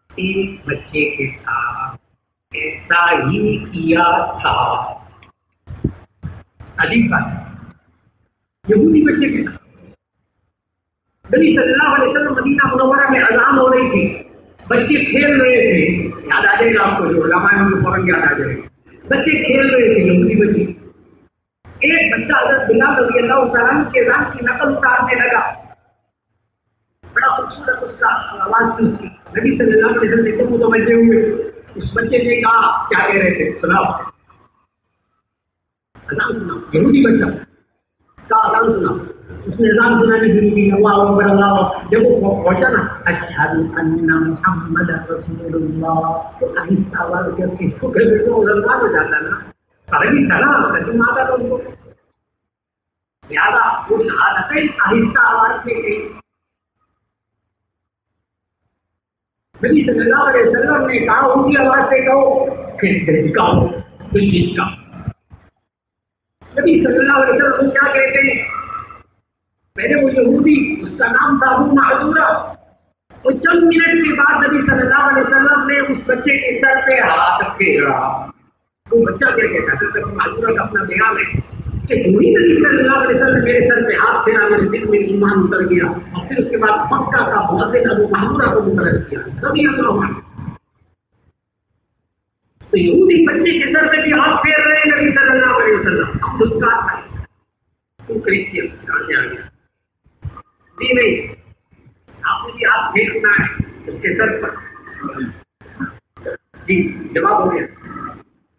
ایک بچے کے ساتھ ایسا ہی کیا تھا، عجیب بات ہے، یہودی بچے کے ساتھ نبی صلی اللہ علیہ وسلم مدینہ منورہ میں اذان ہو رہی تھی، بچے کھیل رہے تھے، یاد آ جائے گا آپ کو جو علماء ہیں ان کو فوراً یاد آ جائے گا، بچے کھیل رہے تھے یہودی بچے، ایک بچہ حضرت بلال رضی اللہ تعالیٰ عنہ کے اذان کی نقل اتارنے لگا، بڑا خوبصورت اس کا آواز تھی، نبی صلی اللہ علیہ وسلم کو متوجہ ہوئے، اس بچے نے کہا کیا کہہ رہے تھے؟ سناؤ اذان سناؤ، یہودی بچہ کا اذان سناؤ، اس نے اذان سنانے شروع کی، اللہ اکبر اللہ اکبر، جب وہ پہنچا نا اشہد ان محمد رسول اللہ تو آہستہ آواز کر کے اس کو کہتے تو اذان ہو جاتا نا، عربی تھا نا، لیکن آتا تھا ان کو، لہٰذا وہ شہادتیں آہستہ آواز سے کہیں، نبی صلی اللہ علیہ وسلم نے کہا اونچی آواز سے کہو کہ کہو جس کا نبی صلی اللہ علیہ وسلم کیا کہتے ہیں؟ پہلے وہ یہودی اس کا نام تھا ابو معذورہ، اور چند منٹ کے بعد نبی صلی اللہ علیہ وسلم نے اس بچے کے سر پہ ہاتھ پھیرا۔ وہ بچہ کیا کہتا ہے؟ ابو معذورہ کا اپنا بیان ہے کہ وہی نبی صلی اللہ علیہ وسلم نے میرے سر پہ ہاتھ پھیرا، میرے دل میں ایمان اتر گیا، اور پھر اس کے بعد مکہ کا مؤذن ابو معذورہ کو مقرر کیا رضی اللہ عنہ۔ تو یہودی بچے کے سر پہ بھی ہاتھ پھیر رہے ہیں نبی صلی اللہ علیہ وسلم۔ اب اس کا تو کرسچین کہاں سے آ گیا؟ جی نہیں، آپ نے بھی ہاتھ پھیرنا ہے اس کے سر پر۔ جی جواب ہو گیا؟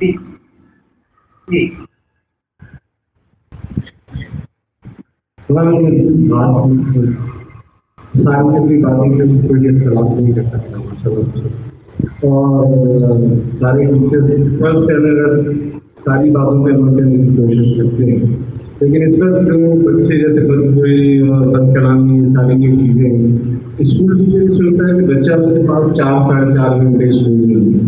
جی جی ساری اپنی باتیں سے کوئی اختلاف نہیں کر سکتا، اور سارے اگر ساری باتوں پہ عمل کرنے کی کوشش کرتے ہیں، لیکن اس وقت جو بچے جیسے بدگوئی اور بد کلامی ساری کی چیزیں ہیں، اسکول ٹیچر یہ سنتا ہے کہ بچہ کے پاس 4-4.5 گھنٹے اسکول میں،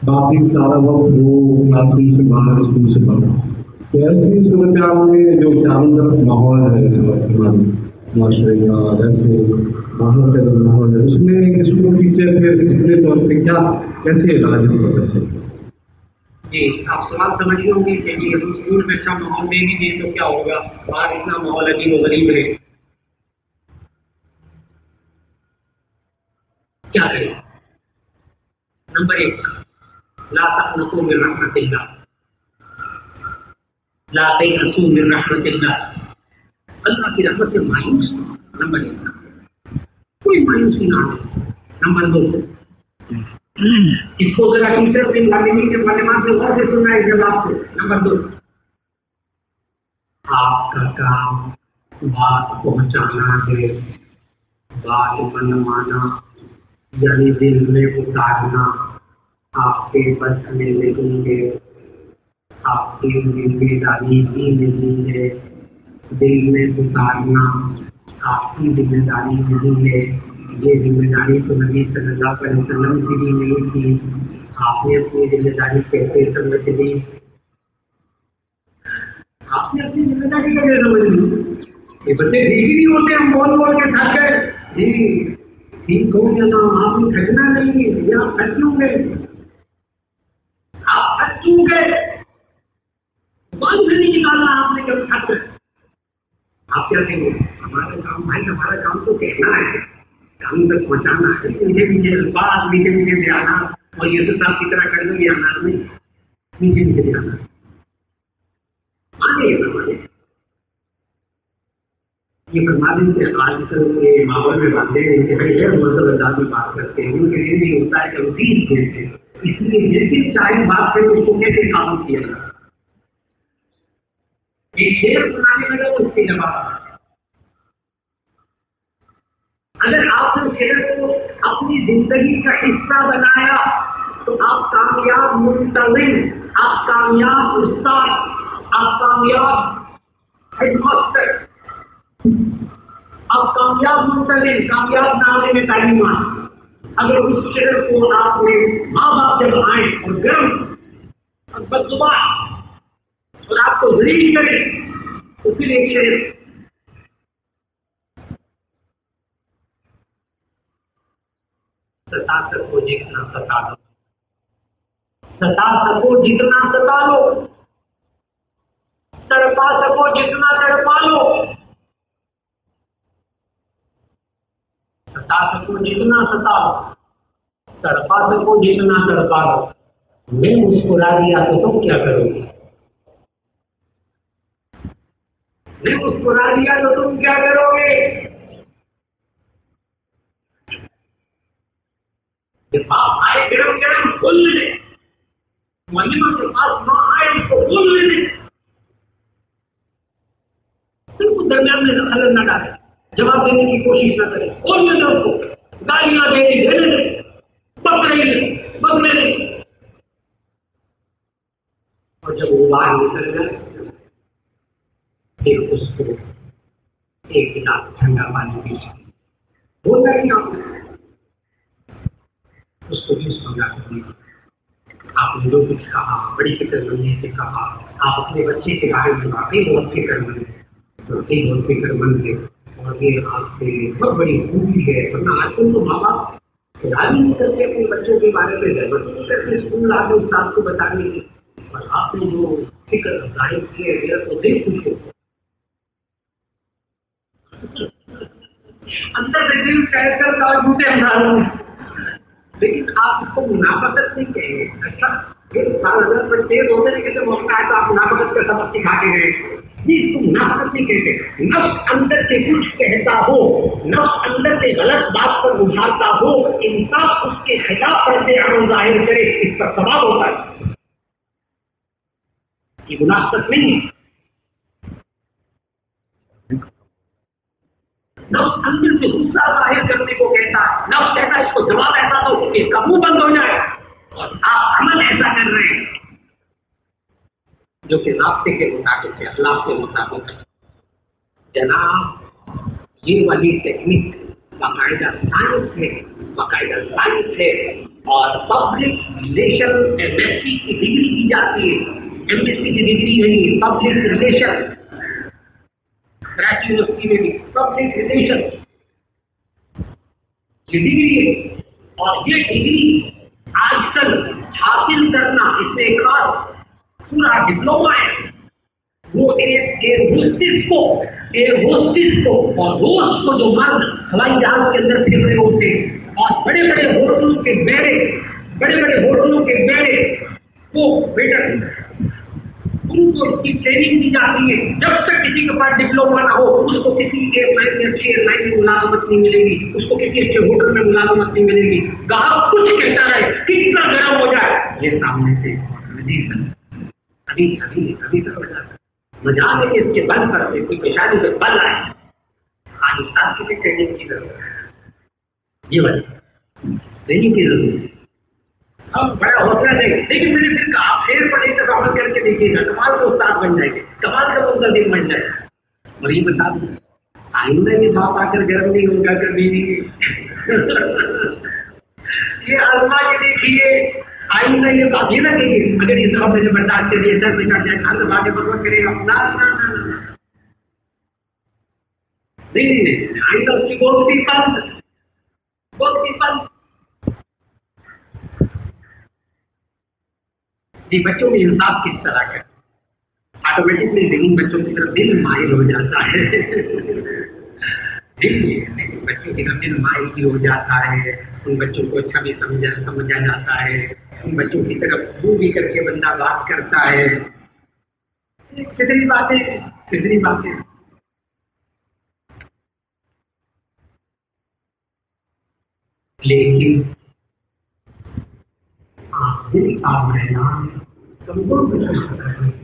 باقی سارا وقت وہ کلاس روم سے باہر اسکول سے باہر۔ تو ایسی صورتحال میں جو چاروں ماحول ہے معاشرے کا، ویسے باہر کا جو ماحول ہے، اس میں اسکول ٹیچر پھر اپنے طور پہ کیسے علاج ہو سکتے ہیں؟ جی آپ سوال سمجھ گئے ہوں گے کہ جی ہم اسکول میں اچھا ماحول دیں گے تو کیا ہوگا؟ باہر اتنا ماحول عجیب و غریب ہے، کیا کریں؟ نمبر 1، لا تقنطوا من رحمت اللہ، لا تیأسوا من رحمت اللہ، اللہ کی رحمت سے مایوس نہ ہو۔ نمبر 1، کوئی مایوسی نہ ہو۔ نمبر 2، اس کو ذرا ٹیچر سے معلومات سے غور سے سننا ہے جواب سے۔ نمبر 2، آپ کا کام بات پہنچانا ہے، بات منوانا، یعنی دل میں اتارنا۔ آپ کے بس میں نہیں ہے، آپ کی ذمہ داری بھی نہیں ہے، دل میں اتارنا آپ کی ذمہ داری نہیں ہے۔ یہ ذمہ داری تو نبی صلی اللہ علیہ وسلم کی بھی نہیں تھی، آپ نے اپنی ذمہ داری کیسے سمجھ لی؟ آپ نے اپنی ذمہ داری کیسے سمجھ لی؟ یہ بچے ٹھیک ہی نہیں ہوتے، ہم بول بول کے تھک گئے۔ جی ٹھیک ہو جانا، آپ نے تھکنا نہیں ہے، یہ آپ تھک کیوں گئے؟ آپ تھک کیوں گئے؟ بند سے نہیں نکالنا آپ نے کبھی تھک گئے۔ آپ کیا کہیں گے؟ ہمارا کام بھائی، ہمارا کام تو کہنا ہے، کام تک پہنچانا ہے، میٹھے میٹھے الفاظ، میٹھے میٹھے بیانات، اور یہ تو صاحب کی طرح کر دو بیانات نہیں، میٹھے میٹھے بیانات مانے نہ مانے۔ یہ فرما دیں کہ آج کل کے ماحول میں باتیں انتہائی مطلب انداز میں بات کرتے ہیں، ان کے لیے بھی ہوتا ہے کہ وہ تیز دیتے ہیں، اس لیے جیسے چاہے بات کریں اس کو کیسے قابو کیا جائے۔ ایک شعر سنانے لگا تو اس کے جواب، اگر آپ نے شعر کو اپنی زندگی کا حصہ بنایا تو آپ کامیاب منتظم، آپ کامیاب استاد، آپ کامیاب ہیڈ ماسٹر، آپ کامیاب منتظم، کامیاب ناظم تعلیمات۔ اگر اس شعر کو آپ نے ماں باپ جب آئے اور گرم اور بدزبان اور آپ کو ذلیل کرے تو پھر ایک شعر، ستا سکو جتنا ستا لو، ستا سکو جتنا ستا لو، تڑپا سکو جتنا تڑپا لو، ستا سکو جتنا ستا لو، تڑپا سکو جتنا تڑپا لو۔ میں مسکرا دیا تو تم کیا کرو گے؟ میں مسکرا دیا تو تم کیا کرو گے؟ جب باپ آئے گرم گرم کھول لے، معلمہ کے پاس ماں آئے اس کو کھول لے، صرف درمیان میں دخل نہ ڈالے، جواب دینے کی کوشش نہ کرے، کھول لے اس کو، گالیاں دینے دے، پکڑے لے، اور جب وہ باہر نکل جائے پھر اس کو ایک کتاب ٹھنڈا پانی پی سکے، بولنا نہیں آپ نے، اس کو بھی سمجھا سکتی تھی. آپ نے جو کچھ کہا بڑی فکر مندی سے کہا. آپ اپنے بچے کے بارے میں واقعی بہت فکر مند ہیں, واقعی بہت فکر مند ہے, اور یہ آپ سے بہت بڑی خوبی ہے. ورنہ آج کل تو ماں باپ خیال ہی نہیں کرتے اپنے بچوں کے بارے میں, ضرورت نہیں کرتے اسکول آ کے استاد کو بتانے کی. اور آپ نے جو فکر ظاہر کی ہے میرا تو دل خوش ہو. اندر سے دل کہہ کر کا جھوٹے ہماروں میں, لیکن آپ اس کو منافقت نہیں کہیں گے. اچھا یہ سال ہزار پر تیز ہوتے ہیں کہ موقع ہے تو آپ منافقت کا سبق سکھا کے گئے. جی اس کو منافقت نہیں کہتے. نفس اندر سے کچھ کہتا ہو, نفس اندر سے غلط بات پر ابھارتا ہو, انصاف اس کے خلاف پردے عمل ظاہر کرے, اس پر ثواب ہوتا ہے. یہ منافقت نہیں ہے. نفس اندر سے غصہ ظاہر کرنے کو کہتا ہے. نفس کہتا ہے اس کو جواب ایسا دو کہ اس کا منہ بند ہو جائے, اور آپ عمل ایسا کر رہے ہیں جو کہ رابطے کے مطابق ہے, اخلاق کے مطابق ہے. جناب یہ والی ٹیکنیک باقاعدہ سائنس ہے, باقاعدہ سائنس ہے. اور public relation M S C کی ڈگری دی جاتی ہے. ایم ایس سی کی ڈگری نہیں, پبلک ریلیشن. کراچی یونیورسٹی میں بھی پبلک ریلیشن یہ ڈگری ہے. اور یہ ڈگری آج کل حاصل کرنا اس میں ایک خاص پورا ڈپلوما ہے. وہ ایئر ہوسٹس کو اور ہوسٹ کو جو مرد ہوائی جہاز کے اندر پھر رہے ہوتے ہیں, اور بڑے بڑے ہوٹلوں کے بیڑے وہ ویٹر ان کو اس کی ٹریننگ دی جاتی ہے. جب تک کسی کے پاس ڈپلوما نہ ہو اس کو کسی ایئر لائن میں اچھی ایئر لائن میں ملازمت نہیں ملے گی, اس کو کسی اچھے ہوٹل میں ملازمت نہیں ملے گی. گاہک کچھ کہتا رہے, کتنا گرم ہو جائے, یہ سامنے سے ابھی تک مزاج ہے کہ اس کے بل پر کوئی پیشانی پر بل آئے. آج استاد کی بھی ٹریننگ کی ضرورت ہے, یہ وجہ ٹریننگ کی ضرورت ہے. ہم بڑا حوصلہ دیں گے, لیکن میں نے پھر کہا آپ پھر پڑھے تک عمل کر کے دیکھیے گا, کمال کا استاد بن جائے گا, کمال کا منتظر بن جائے گا. اور یہ بتا دوں آئندہ یہ بات آ کر گرم نہیں ہوگا کبھی بھی. یہ آزما کے دیکھیے, آئندہ یہ بات یہ نہ کہیے اگر یہ سب مجھے برداشت کریے سر میں چڑھ جائے کھانا باتیں بکوت کرے گا. نہیں, آئندہ اس کی بولتی بند. جی بچوں میں انصاف کس طرح کا آٹومیٹکلی ذہن بچوں کی طرف دل مائل ہو جاتا ہے. بچوں کی طرف دل مائل ہو جاتا ہے. ان بچوں کو اچھا بھی سمجھا جاتا ہے. ان بچوں کی طرف منہ بھی کر کے بندہ بات کرتا ہے. کتنی باتیں لیکن دل کا رہنا کمزور بچوں